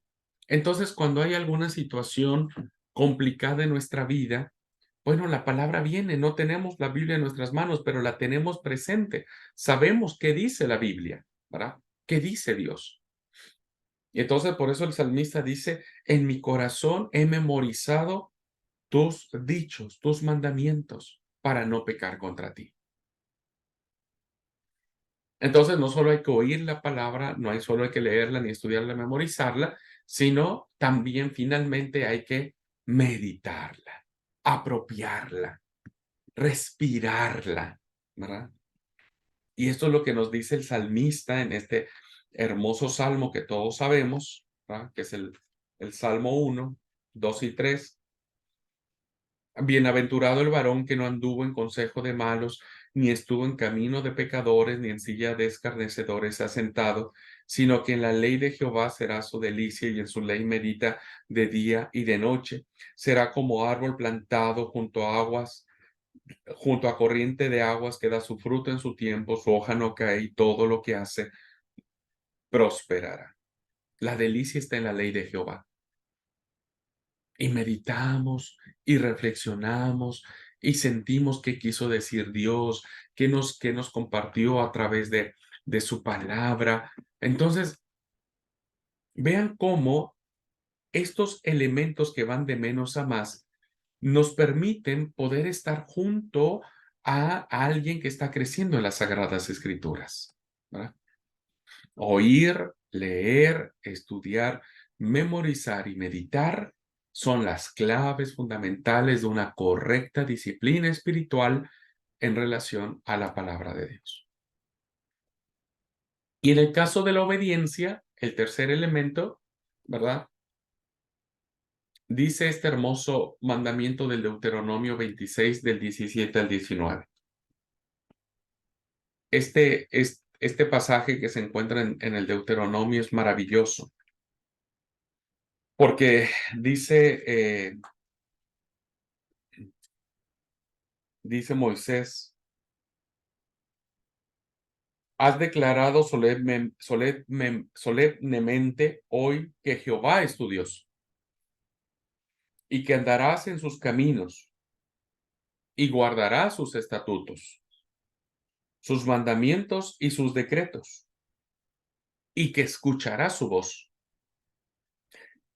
entonces cuando hay alguna situación complicada en nuestra vida, bueno, la palabra viene, no tenemos la Biblia en nuestras manos, pero la tenemos presente. Sabemos qué dice la Biblia, ¿verdad? ¿Qué dice Dios? Y entonces por eso el salmista dice, en mi corazón he memorizado tus dichos, tus mandamientos, para no pecar contra ti. Entonces no solo hay que oír la palabra, no hay solo hay que leerla ni estudiarla, memorizarla, sino también finalmente hay que meditarla, apropiarla, respirarla, ¿verdad? Y esto es lo que nos dice el salmista en este hermoso salmo que todos sabemos, ¿verdad? Que es el Salmo 1, 2 y 3. Bienaventurado el varón que no anduvo en consejo de malos, ni estuvo en camino de pecadores, ni en silla de escarnecedores ha sentado, sino que en la ley de Jehová será su delicia y en su ley medita de día y de noche. Será como árbol plantado junto a aguas, junto a corriente de aguas que da su fruto en su tiempo, su hoja no cae y todo lo que hace prosperará. La delicia está en la ley de Jehová. Y meditamos y reflexionamos y sentimos qué quiso decir Dios, qué nos compartió a través de su palabra. Entonces, vean cómo estos elementos que van de menos a más nos permiten poder estar junto a alguien que está creciendo en las Sagradas Escrituras, ¿verdad? Oír, leer, estudiar, memorizar y meditar son las claves fundamentales de una correcta disciplina espiritual en relación a la palabra de Dios. Y en el caso de la obediencia, el tercer elemento, ¿verdad? Dice este hermoso mandamiento del Deuteronomio 26, del 17 al 19. Este pasaje que se encuentra en el Deuteronomio es maravilloso, porque dice Moisés: has declarado solemnemente hoy que Jehová es tu Dios y que andarás en sus caminos y guardarás sus estatutos, sus mandamientos y sus decretos, y que escucharás su voz.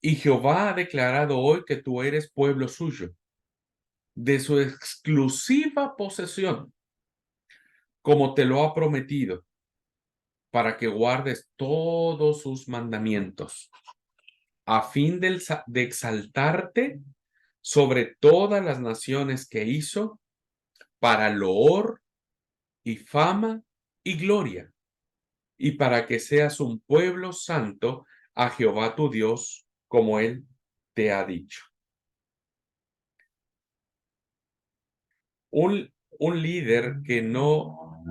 Y Jehová ha declarado hoy que tú eres pueblo suyo, de su exclusiva posesión, como te lo ha prometido, para que guardes todos sus mandamientos, a fin de exaltarte sobre todas las naciones que hizo, para loor y fama y gloria, y para que seas un pueblo santo a Jehová tu Dios, como él te ha dicho. Un líder que no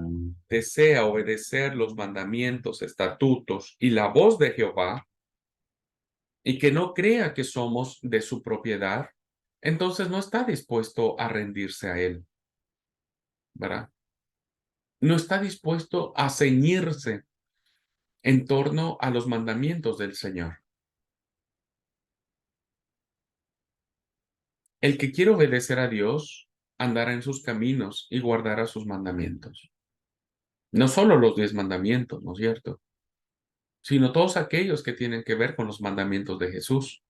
desea obedecer los mandamientos, estatutos y la voz de Jehová, y que no crea que somos de su propiedad, entonces no está dispuesto a rendirse a él, ¿verdad? No está dispuesto a ceñirse en torno a los mandamientos del Señor. El que quiere obedecer a Dios andará en sus caminos y guardará sus mandamientos. No solo los 10 mandamientos, ¿no es cierto? Sino todos aquellos que tienen que ver con los mandamientos de Jesús.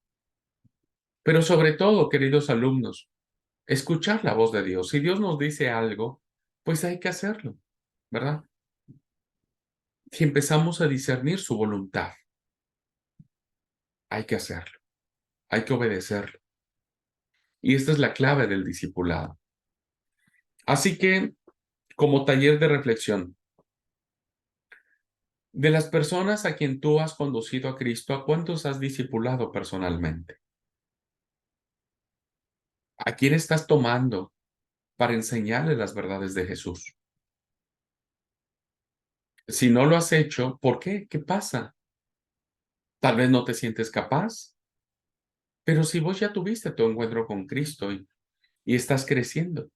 Pero sobre todo, queridos alumnos, escuchar la voz de Dios. Si Dios nos dice algo, pues hay que hacerlo, ¿verdad? Si empezamos a discernir su voluntad, hay que hacerlo, hay que obedecerlo. Y esta es la clave del discipulado. Así que, como taller de reflexión, de las personas a quien tú has conducido a Cristo, ¿a cuántos has discipulado personalmente? ¿A quién estás tomando para enseñarles las verdades de Jesús? Si no lo has hecho, ¿por qué? ¿Qué pasa? Tal vez no te sientes capaz, pero si vos ya tuviste tu encuentro con Cristo y estás creciendo.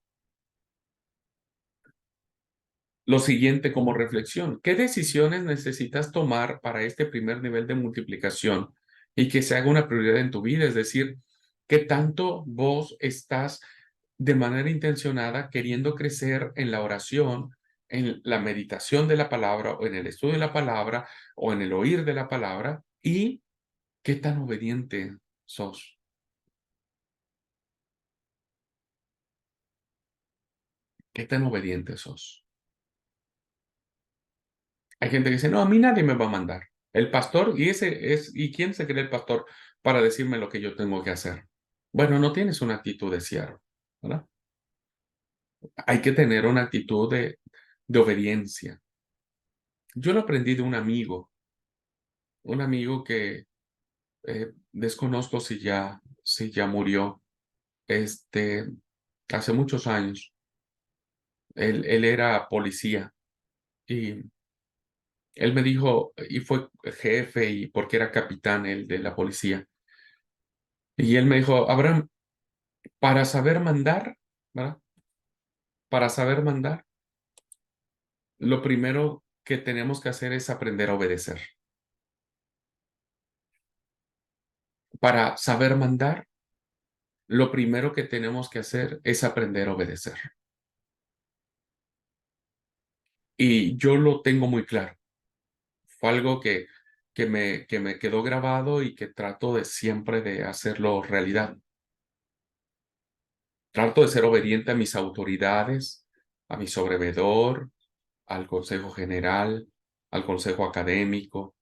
Lo siguiente como reflexión: ¿qué decisiones necesitas tomar para este primer nivel de multiplicación y que se haga una prioridad en tu vida? Es decir, ¿qué tanto vos estás de manera intencionada queriendo crecer en la oración, en la meditación de la palabra o en el estudio de la palabra o en el oír de la palabra? ¿Y qué tan obediente sos? ¿Qué tan obediente sos? Hay gente que dice: no, a mí nadie me va a mandar. El pastor, ¿y quién se cree el pastor para decirme lo que yo tengo que hacer? Bueno, no tienes una actitud de siervo, ¿verdad? Hay que tener una actitud de obediencia. Yo lo aprendí de un amigo que desconozco si ya murió, hace muchos años. Él era policía y él me dijo, y fue jefe y porque era capitán él de la policía. Y él me dijo: Abraham, para saber mandar, ¿verdad? Para saber mandar, lo primero que tenemos que hacer es aprender a obedecer. Para saber mandar, lo primero que tenemos que hacer es aprender a obedecer. Y yo lo tengo muy claro. Fue algo que me quedó grabado y que trato de siempre de hacerlo realidad. Trato de ser obediente a mis autoridades, a mi sobrevedor, al consejo general, al consejo académico,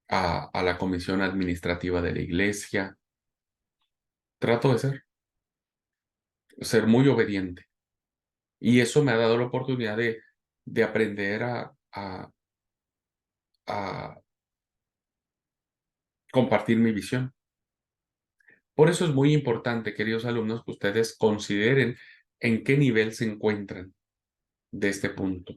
a la comisión administrativa de la iglesia, trato de ser muy obediente. Y eso me ha dado la oportunidad de aprender a compartir mi visión. Por eso es muy importante, queridos alumnos, que ustedes consideren en qué nivel se encuentran de este punto.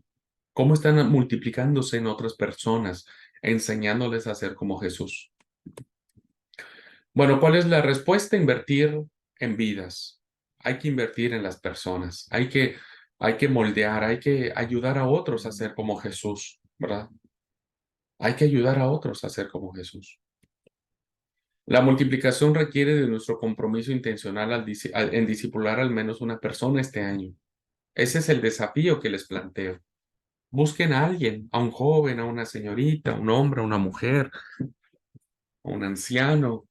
¿Cómo están multiplicándose en otras personas, enseñándoles a ser como Jesús? Bueno, ¿cuál es la respuesta? Invertir en vidas. Hay que invertir en las personas. Hay que moldear, hay que ayudar a otros a ser como Jesús, ¿verdad? Hay que ayudar a otros a ser como Jesús. La multiplicación requiere de nuestro compromiso intencional en discipular al menos una persona este año. Ese es el desafío que les planteo. Busquen a alguien, a un joven, a una señorita, a un hombre, a una mujer, a un anciano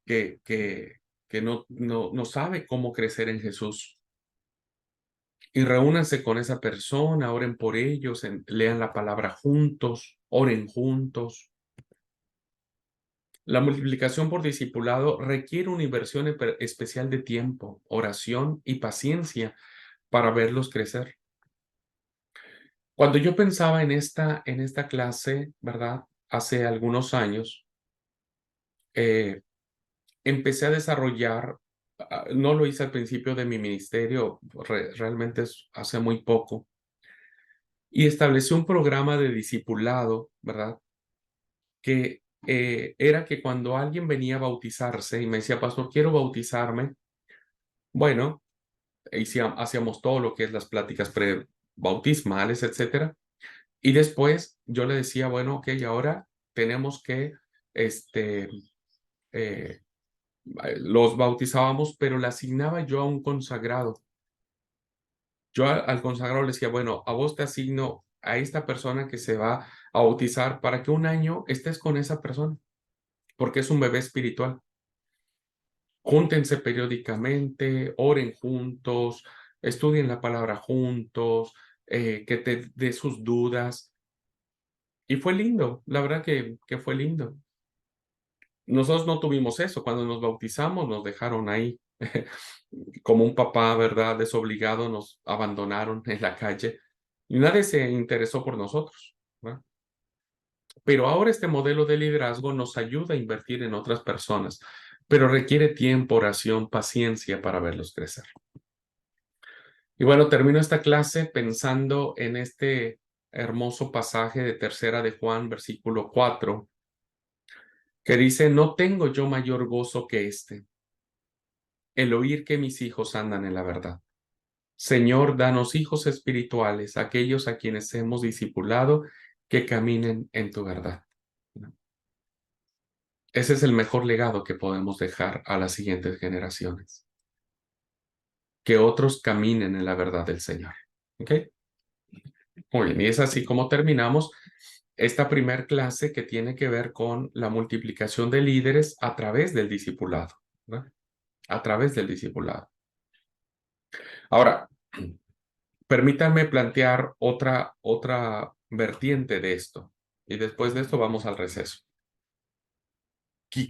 que, que, que no sabe cómo crecer en Jesús. Y reúnanse con esa persona, oren por ellos, lean la palabra juntos, oren juntos. La multiplicación por discipulado requiere una inversión especial de tiempo, oración y paciencia para verlos crecer. Cuando yo pensaba en esta clase, ¿verdad? Hace algunos años, eh, empecé a desarrollar, no lo hice al principio de mi ministerio, realmente es hace muy poco, y establecí un programa de discipulado, ¿verdad? Que era que cuando alguien venía a bautizarse y me decía, pastor, quiero bautizarme, bueno, hacíamos todo lo que es las pláticas pre-bautismales, etcétera. Y después yo le decía, bueno, ok, ahora tenemos que, este, eh, los bautizábamos, pero le asignaba yo a un consagrado. Yo al consagrado le decía, bueno, a vos te asigno a esta persona que se va a bautizar para que un año estés con esa persona, porque es un bebé espiritual. Júntense periódicamente, oren juntos, estudien la palabra juntos, que te dé sus dudas. Y fue lindo, la verdad que fue lindo. Nosotros no tuvimos eso. Cuando nos bautizamos, nos dejaron ahí. Como un papá, ¿verdad? Desobligado, nos abandonaron en la calle y nadie se interesó por nosotros, ¿verdad? Pero ahora este modelo de liderazgo nos ayuda a invertir en otras personas, pero requiere tiempo, oración, paciencia para verlos crecer. Y bueno, termino esta clase pensando en este hermoso pasaje de Tercera de Juan, versículo 4, que dice, no tengo yo mayor gozo que este, el oír que mis hijos andan en la verdad. Señor, danos hijos espirituales, aquellos a quienes hemos discipulado, que caminen en tu verdad. Ese es el mejor legado que podemos dejar a las siguientes generaciones. Que otros caminen en la verdad del Señor. ¿Ok? Muy bien, y es así como terminamos esta primer clase que tiene que ver con la multiplicación de líderes a través del discipulado, ¿verdad? A través del discipulado. Ahora, permítanme plantear otra vertiente de esto y después de esto vamos al receso.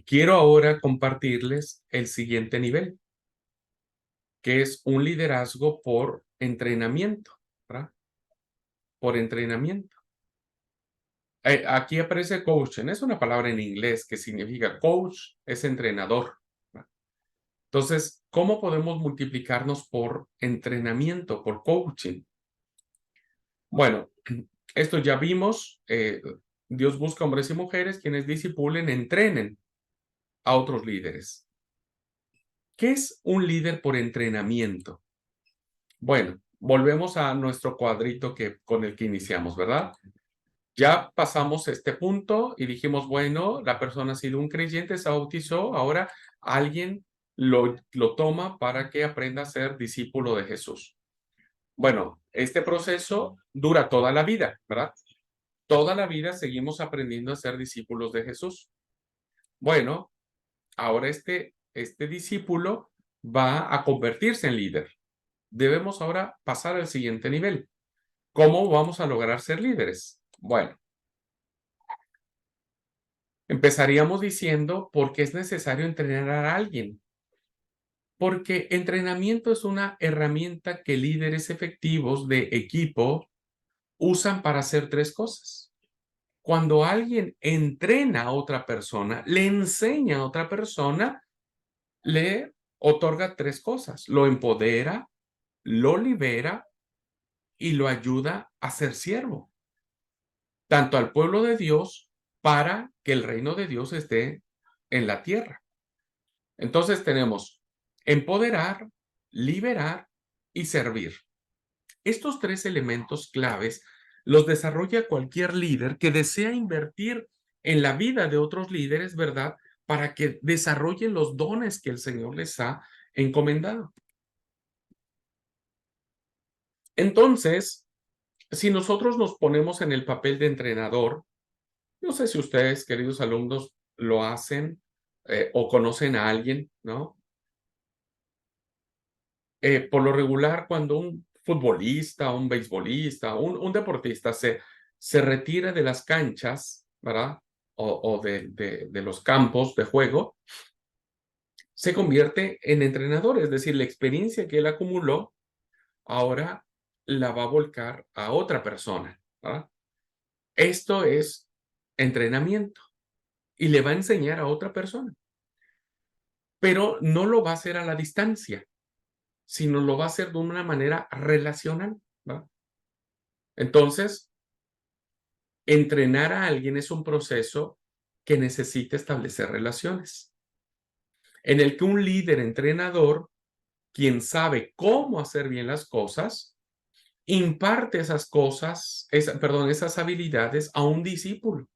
Quiero ahora compartirles el siguiente nivel, que es un liderazgo por entrenamiento, ¿verdad? Por entrenamiento. Aquí aparece coaching, es una palabra en inglés que significa coach, es entrenador, ¿verdad? Entonces, ¿cómo podemos multiplicarnos por entrenamiento, por coaching? Bueno, esto ya vimos, Dios busca hombres y mujeres quienes disipulen, entrenen a otros líderes. ¿Qué es un líder por entrenamiento? Bueno, volvemos a nuestro cuadrito con el que iniciamos, ¿verdad? Ya pasamos este punto y dijimos, bueno, la persona ha sido un creyente, se bautizó, ahora alguien lo toma para que aprenda a ser discípulo de Jesús. Bueno, este proceso dura toda la vida, ¿verdad? Toda la vida seguimos aprendiendo a ser discípulos de Jesús. Bueno, ahora este discípulo va a convertirse en líder. Debemos ahora pasar al siguiente nivel. ¿Cómo vamos a lograr ser líderes? Bueno, empezaríamos diciendo por qué es necesario entrenar a alguien. Porque entrenamiento es una herramienta que líderes efectivos de equipo usan para hacer tres cosas. Cuando alguien entrena a otra persona, le enseña a otra persona, le otorga tres cosas. Lo empodera, lo libera y lo ayuda a ser siervo, tanto al pueblo de Dios para que el reino de Dios esté en la tierra. Entonces tenemos empoderar, liberar y servir. Estos tres elementos claves los desarrolla cualquier líder que desea invertir en la vida de otros líderes, ¿verdad? Para que desarrollen los dones que el Señor les ha encomendado. Entonces, si nosotros nos ponemos en el papel de entrenador, no sé si ustedes, queridos alumnos, lo hacen o conocen a alguien, ¿no? Por lo regular, cuando un futbolista, un beisbolista, un deportista se retira de las canchas, ¿verdad? O de los campos de juego, se convierte en entrenador, es decir, la experiencia que él acumuló, ahora la va a volcar a otra persona, ¿verdad? Esto es entrenamiento y le va a enseñar a otra persona, pero no lo va a hacer a la distancia, sino lo va a hacer de una manera relacional, ¿verdad? Entonces, entrenar a alguien es un proceso que necesita establecer relaciones, en el que un líder entrenador, quien sabe cómo hacer bien las cosas, imparte esas cosas, esas habilidades a un discípulo,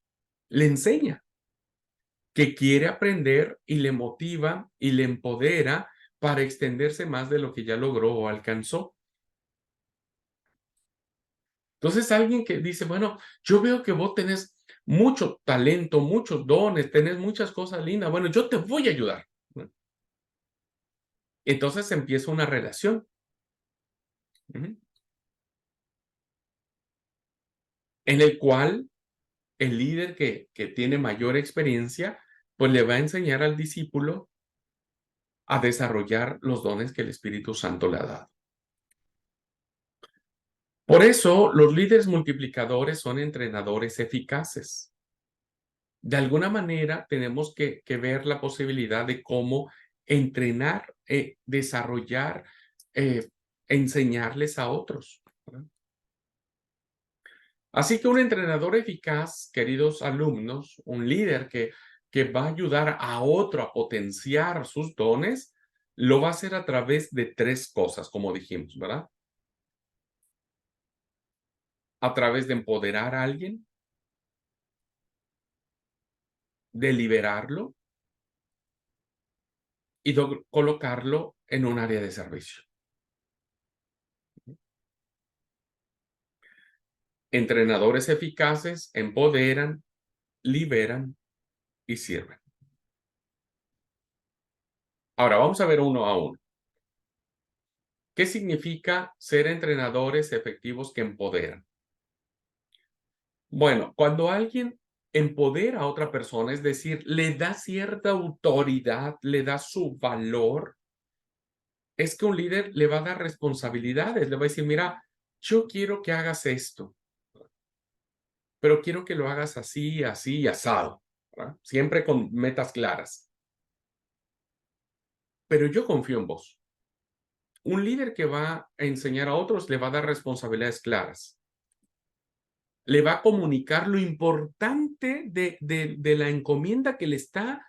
le enseña, que quiere aprender y le motiva y le empodera para extenderse más de lo que ya logró o alcanzó. Entonces, alguien que dice, bueno, yo veo que vos tenés mucho talento, muchos dones, tenés muchas cosas lindas, bueno, yo te voy a ayudar. ¿No? Entonces empieza una relación, ujú, en el cual el líder que tiene mayor experiencia, pues le va a enseñar al discípulo a desarrollar los dones que el Espíritu Santo le ha dado. Por eso, los líderes multiplicadores son entrenadores eficaces. De alguna manera, tenemos que ver la posibilidad de cómo entrenar, desarrollar, eh, enseñarles a otros, ¿verdad? Así que un entrenador eficaz, queridos alumnos, un líder que va a ayudar a otro a potenciar sus dones, lo va a hacer a través de tres cosas, como dijimos, ¿verdad? A través de empoderar a alguien, de liberarlo y colocarlo en un área de servicio. Entrenadores eficaces empoderan, liberan y sirven. Ahora vamos a ver uno a uno. ¿Qué significa ser entrenadores efectivos que empoderan? Bueno, cuando alguien empodera a otra persona, es decir, le da cierta autoridad, le da su valor, es que un líder le va a dar responsabilidades, le va a decir, mira, yo quiero que hagas esto, pero quiero que lo hagas así, así y asado, ¿verdad? Siempre con metas claras. Pero yo confío en vos. Un líder que va a enseñar a otros le va a dar responsabilidades claras. Le va a comunicar lo importante de la encomienda que le está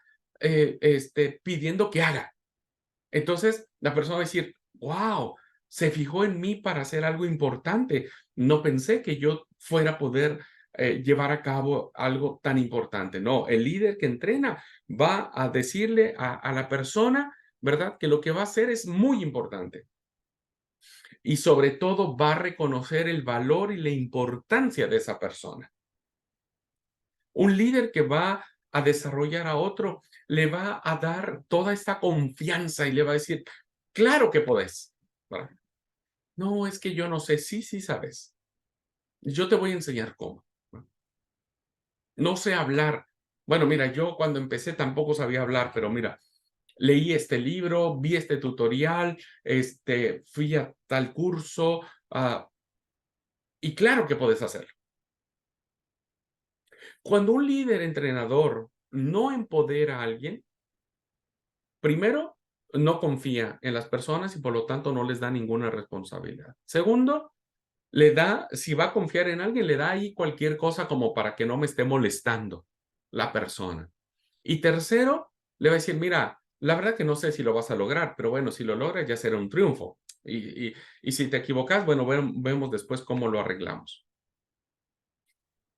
pidiendo que haga. Entonces, la persona va a decir, wow, se fijó en mí para hacer algo importante. No pensé que yo fuera a poder llevar a cabo algo tan importante. No, el líder que entrena va a decirle a la persona, ¿verdad? Que lo que va a hacer es muy importante. Y sobre todo va a reconocer el valor y la importancia de esa persona. Un líder que va a desarrollar a otro le va a dar toda esta confianza y le va a decir, claro que podés, ¿verdad? No, es que yo no sé, sí, sí sabes. Yo te voy a enseñar cómo. ¿No? No sé hablar. Bueno, mira, yo cuando empecé tampoco sabía hablar, pero mira, leí este libro, vi este tutorial, fui a tal curso, y claro que puedes hacerlo. Cuando un líder entrenador no empodera a alguien, primero, no confía en las personas y por lo tanto no les da ninguna responsabilidad. Segundo, le da, si va a confiar en alguien, le da ahí cualquier cosa como para que no me esté molestando la persona. Y tercero, le va a decir, mira, la verdad que no sé si lo vas a lograr, pero bueno, si lo logras ya será un triunfo. Y si te equivocas, bueno, vemos después cómo lo arreglamos.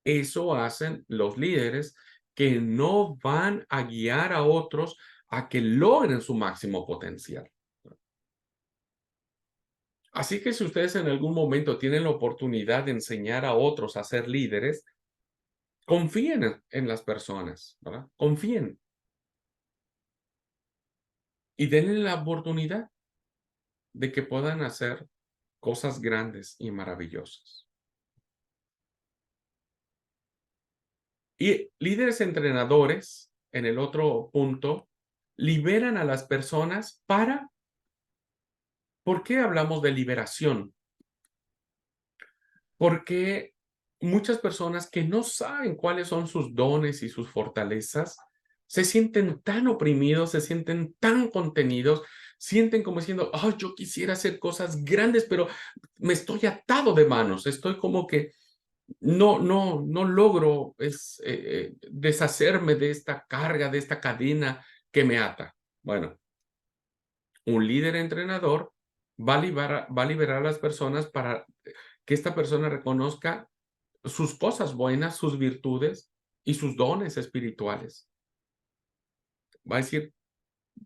Eso hacen los líderes que no van a guiar a otros a que logren su máximo potencial. Así que si ustedes en algún momento tienen la oportunidad de enseñar a otros a ser líderes, confíen en las personas, ¿verdad? Confíen y denle la oportunidad de que puedan hacer cosas grandes y maravillosas. Y líderes entrenadores, en el otro punto, liberan a las personas para... ¿Por qué hablamos de liberación? Porque muchas personas que no saben cuáles son sus dones y sus fortalezas, se sienten tan oprimidos, se sienten tan contenidos, sienten como diciendo, oh, yo quisiera hacer cosas grandes, pero me estoy atado de manos, estoy como que no logro deshacerme de esta carga, de esta cadena que me ata. Bueno, un líder entrenador va a liberar a las personas para que esta persona reconozca sus cosas buenas, sus virtudes y sus dones espirituales. Va a decir,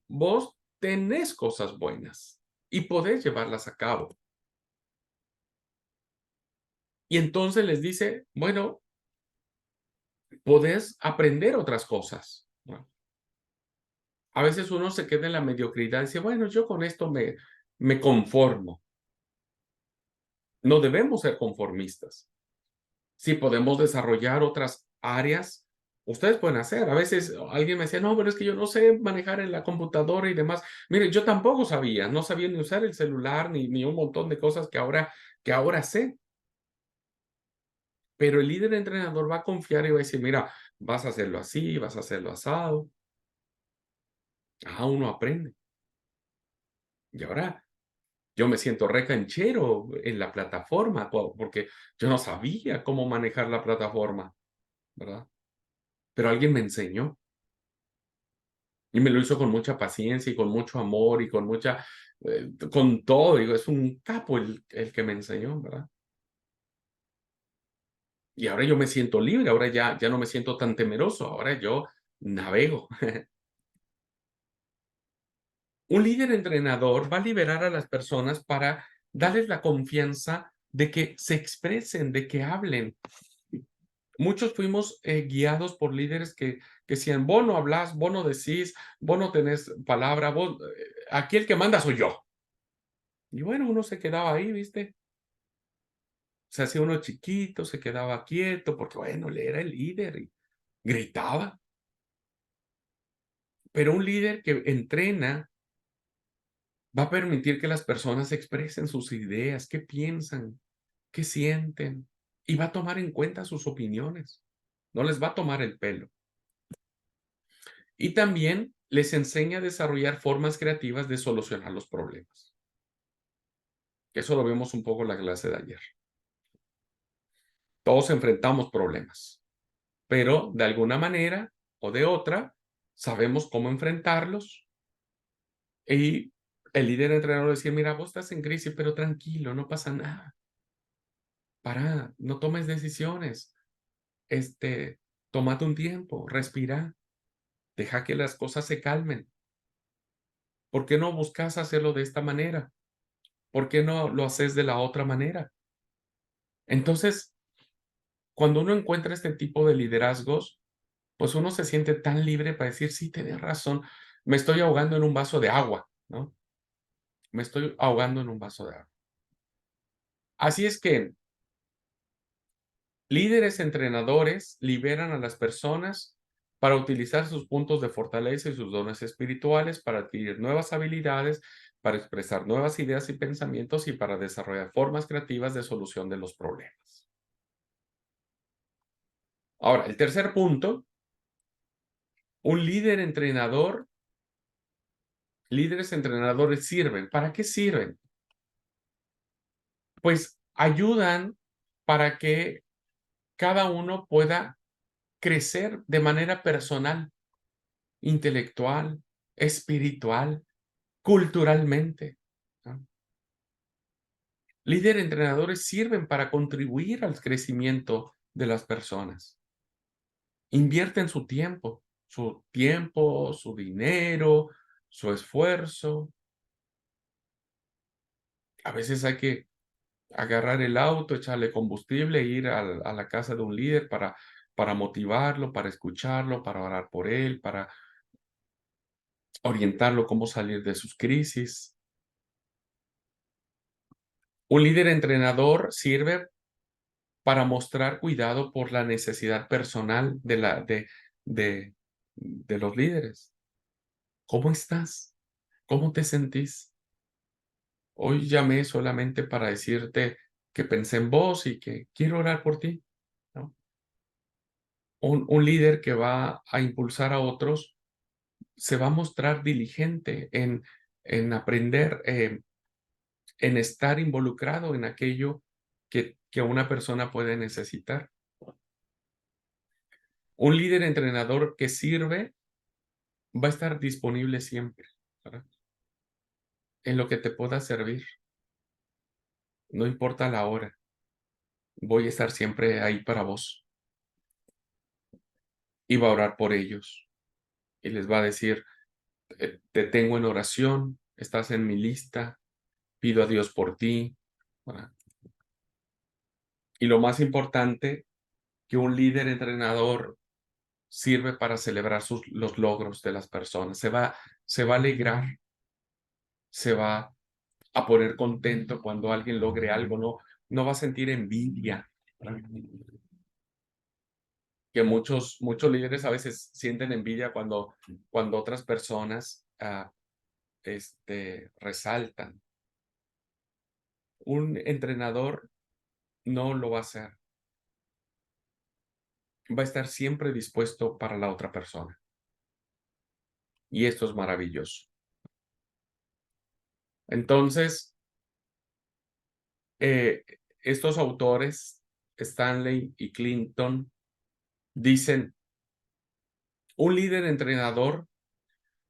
vos tenés cosas buenas y podés llevarlas a cabo. Y entonces les dice, bueno, podés aprender otras cosas. Bueno, a veces uno se queda en la mediocridad y dice, bueno, yo con esto me conformo. No debemos ser conformistas. Si podemos desarrollar otras áreas, ustedes pueden hacer. A veces alguien me decía, no, pero es que yo no sé manejar en la computadora y demás. Mire, yo tampoco sabía, no sabía ni usar el celular, ni un montón de cosas que ahora sé. Pero el líder entrenador va a confiar y va a decir, mira, vas a hacerlo así, vas a hacerlo asado. Uno aprende. Y ahora yo me siento recanchero en la plataforma porque yo no sabía cómo manejar la plataforma, ¿verdad? Pero alguien me enseñó. Y me lo hizo con mucha paciencia y con mucho amor y con con todo. Digo, es un capo el que me enseñó, ¿verdad? Y ahora yo me siento libre, ahora ya no me siento tan temeroso, ahora yo navego. Un líder entrenador va a liberar a las personas para darles la confianza de que se expresen, de que hablen. Muchos fuimos guiados por líderes que decían, vos no hablas, vos no decís, vos no tenés palabra, aquí el que manda soy yo. Y bueno, uno se quedaba ahí, ¿viste? Se hacía uno chiquito, se quedaba quieto, porque bueno, él era el líder y gritaba. Pero un líder que entrena va a permitir que las personas expresen sus ideas, qué piensan, qué sienten, y va a tomar en cuenta sus opiniones. No les va a tomar el pelo. Y también les enseña a desarrollar formas creativas de solucionar los problemas. Eso lo vemos un poco en la clase de ayer. Todos enfrentamos problemas, pero de alguna manera o de otra sabemos cómo enfrentarlos y el líder entrenador decía, mira, vos estás en crisis, pero tranquilo, no pasa nada. Para, no tomes decisiones. Tómate un tiempo, respira, deja que las cosas se calmen. ¿Por qué no buscas hacerlo de esta manera? ¿Por qué no lo haces de la otra manera? Entonces, cuando uno encuentra este tipo de liderazgos, pues uno se siente tan libre para decir, sí, tienes razón, me estoy ahogando en un vaso de agua, ¿no? Me estoy ahogando en un vaso de agua. Así es que líderes entrenadores liberan a las personas para utilizar sus puntos de fortaleza y sus dones espirituales para adquirir nuevas habilidades, para expresar nuevas ideas y pensamientos y para desarrollar formas creativas de solución de los problemas. Ahora, el tercer punto, un líder entrenador, líderes entrenadores sirven. ¿Para qué sirven? Pues ayudan para que cada uno pueda crecer de manera personal, intelectual, espiritual, culturalmente, ¿no? Líder entrenadores sirven para contribuir al crecimiento de las personas. Invierten su tiempo, su dinero, su esfuerzo. A veces hay que agarrar el auto, echarle combustible, e ir a la casa de un líder para motivarlo, para escucharlo, para orar por él, para orientarlo cómo salir de sus crisis. Un líder entrenador sirve para mostrar cuidado por la necesidad personal de los líderes. ¿Cómo estás? ¿Cómo te sentís? Hoy llamé solamente para decirte que pensé en vos y que quiero orar por ti, ¿no? Un líder que va a impulsar a otros se va a mostrar diligente en aprender, en estar involucrado en aquello que una persona puede necesitar. Un líder entrenador que sirve va a estar disponible siempre, ¿verdad? En lo que te pueda servir, no importa la hora, voy a estar siempre ahí para vos. Y va a orar por ellos y les va a decir, te tengo en oración, estás en mi lista, pido a Dios por ti, ¿verdad? Y lo más importante, que un líder entrenador sirve para celebrar los logros de las personas. Se va a alegrar, se va a poner contento cuando alguien logre algo, no va a sentir envidia, ¿verdad? Que muchos líderes a veces sienten envidia cuando otras personas resaltan. Un entrenador no lo va a hacer. Va a estar siempre dispuesto para la otra persona. Y esto es maravilloso. Entonces, eh, estos autores, Stanley y Clinton, dicen, un líder entrenador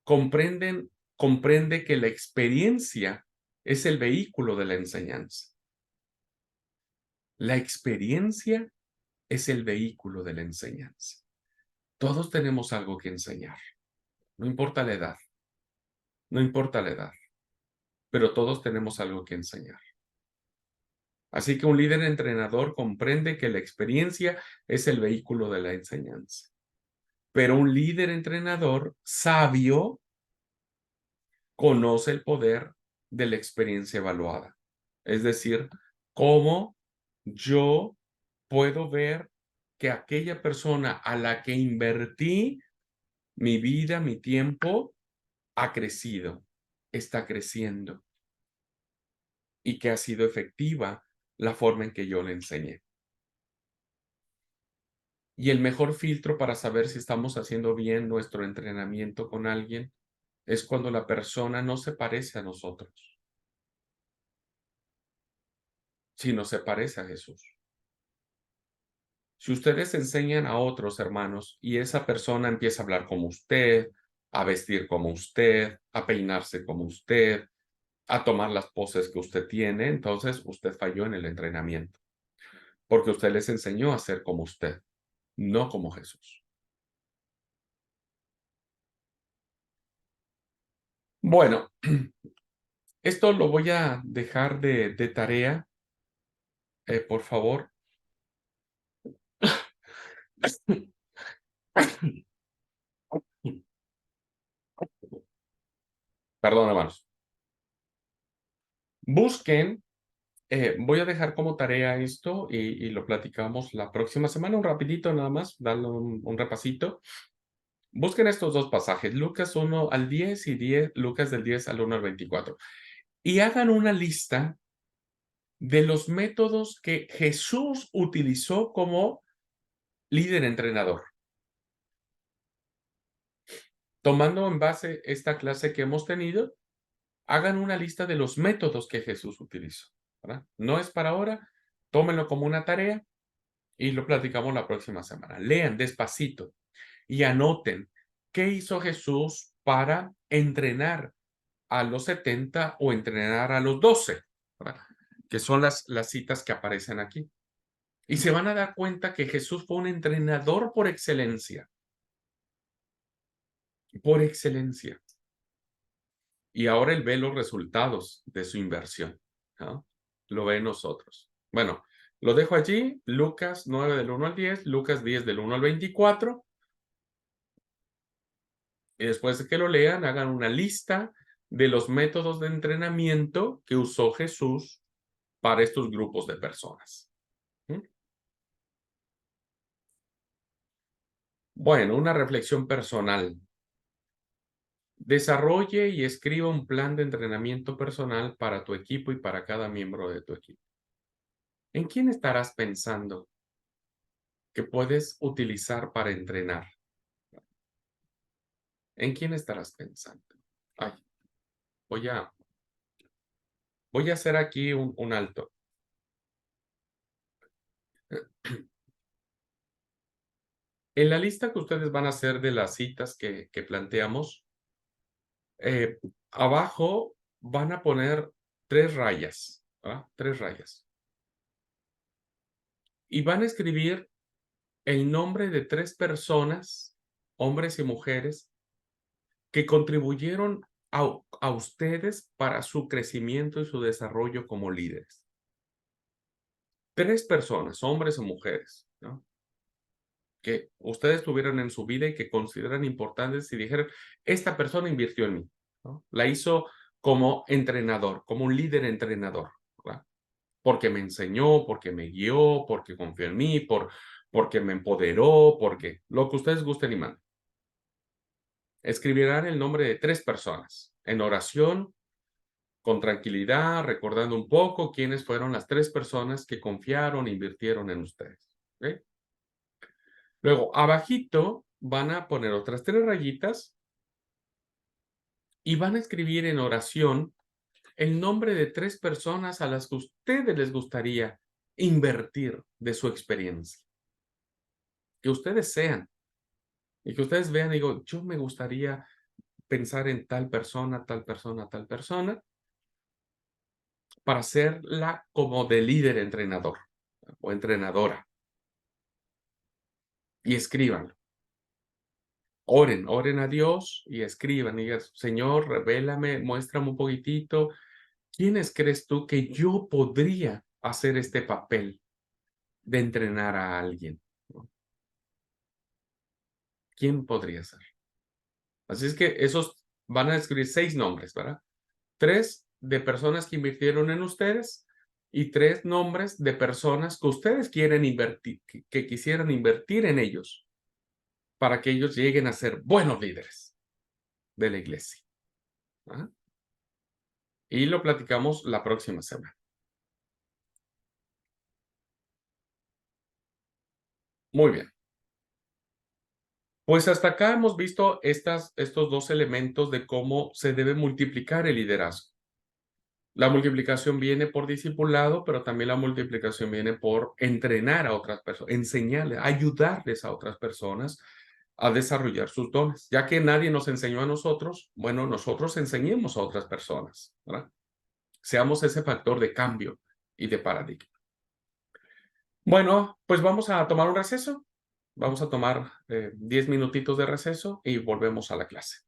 comprende que la experiencia es el vehículo de la enseñanza. La experiencia es el vehículo de la enseñanza. Todos tenemos algo que enseñar, no importa la edad, no importa la edad, pero todos tenemos algo que enseñar. Así que un líder entrenador comprende que la experiencia es el vehículo de la enseñanza. Pero un líder entrenador sabio conoce el poder de la experiencia evaluada. Es decir, cómo yo puedo ver que aquella persona a la que invertí mi vida, mi tiempo, ha crecido, está creciendo y que ha sido efectiva la forma en que yo le enseñé. Y el mejor filtro para saber si estamos haciendo bien nuestro entrenamiento con alguien es cuando la persona no se parece a nosotros, sino se parece a Jesús. Si ustedes enseñan a otros hermanos y esa persona empieza a hablar como usted, a vestir como usted, a peinarse como usted, a tomar las poses que usted tiene, entonces usted falló en el entrenamiento, porque usted les enseñó a ser como usted, no como Jesús. Bueno, esto lo voy a dejar de tarea, por favor. Perdón, hermanos. Busquen, voy a dejar como tarea esto y lo platicamos la próxima semana, un rapidito nada más, darle un repasito. Busquen estos dos pasajes, Lucas 1 al 10 y Lucas del 10 al 1 al 24. Y hagan una lista de los métodos que Jesús utilizó como líder entrenador. Tomando en base esta clase que hemos tenido, hagan una lista de los métodos que Jesús utilizó, ¿verdad? No es para ahora, tómenlo como una tarea y lo platicamos la próxima semana. Lean despacito y anoten qué hizo Jesús para entrenar a los 70 o entrenar a los 12, ¿verdad? Que son las citas que aparecen aquí. Y se van a dar cuenta que Jesús fue un entrenador por excelencia. Por excelencia. Y ahora él ve los resultados de su inversión, ¿no? Lo ve en nosotros. Bueno, lo dejo allí, Lucas 9 del 1 al 10, Lucas 10 del 1 al 24. Y después de que lo lean, hagan una lista de los métodos de entrenamiento que usó Jesús para estos grupos de personas. ¿Mm? Bueno, una reflexión personal. Desarrolle y escriba un plan de entrenamiento personal para tu equipo y para cada miembro de tu equipo. ¿En quién estarás pensando que puedes utilizar para entrenar? ¿En quién estarás pensando? Ay, voy a, voy a hacer aquí un alto. En la lista que ustedes van a hacer de las citas que planteamos, eh, abajo van a poner 3 rayas, ¿ah? 3 rayas. Y van a escribir el nombre de 3 personas, hombres y mujeres, que contribuyeron a ustedes para su crecimiento y su desarrollo como líderes. 3 personas, hombres o mujeres, ¿no? Que ustedes tuvieron en su vida y que consideran importantes y dijeron, esta persona invirtió en mí, ¿no? La hizo como entrenador, como un líder entrenador, ¿verdad? Porque me enseñó, porque me guió, porque confió en mí, porque me empoderó, porque lo que ustedes gusten y manden. Escribirán el nombre de 3 personas en oración, con tranquilidad, recordando un poco quiénes fueron las 3 personas que confiaron e invirtieron en ustedes. ¿Okay? Luego, abajito van a poner otras 3 rayitas y van a escribir en oración el nombre de 3 personas a las que a ustedes les gustaría invertir de su experiencia. Que ustedes sean y que ustedes vean y digo, yo me gustaría pensar en tal persona, tal persona, tal persona, para serla como de líder entrenador o entrenadora. Y escríbanlo. Oren a Dios y escriban. Y digan, Señor, revélame, muéstrame un poquitito. ¿Quiénes crees tú que yo podría hacer este papel de entrenar a alguien? ¿No? ¿Quién podría ser? Así es que esos van a escribir 6 nombres, ¿verdad? 3 de personas que invirtieron en ustedes y 3 nombres de personas que ustedes quieren invertir, que quisieran invertir en ellos para que ellos lleguen a ser buenos líderes de la iglesia. ¿Ah? Y lo platicamos la próxima semana. Muy bien. Pues hasta acá hemos visto estos 2 elementos de cómo se debe multiplicar el liderazgo. La multiplicación viene por discipulado, pero también la multiplicación viene por entrenar a otras personas, enseñarles, ayudarles a otras personas a desarrollar sus dones. Ya que nadie nos enseñó a nosotros, bueno, nosotros enseñemos a otras personas, ¿verdad? Seamos ese factor de cambio y de paradigma. Bueno, pues vamos a tomar un receso. Vamos a tomar 10 minutitos de receso y volvemos a la clase.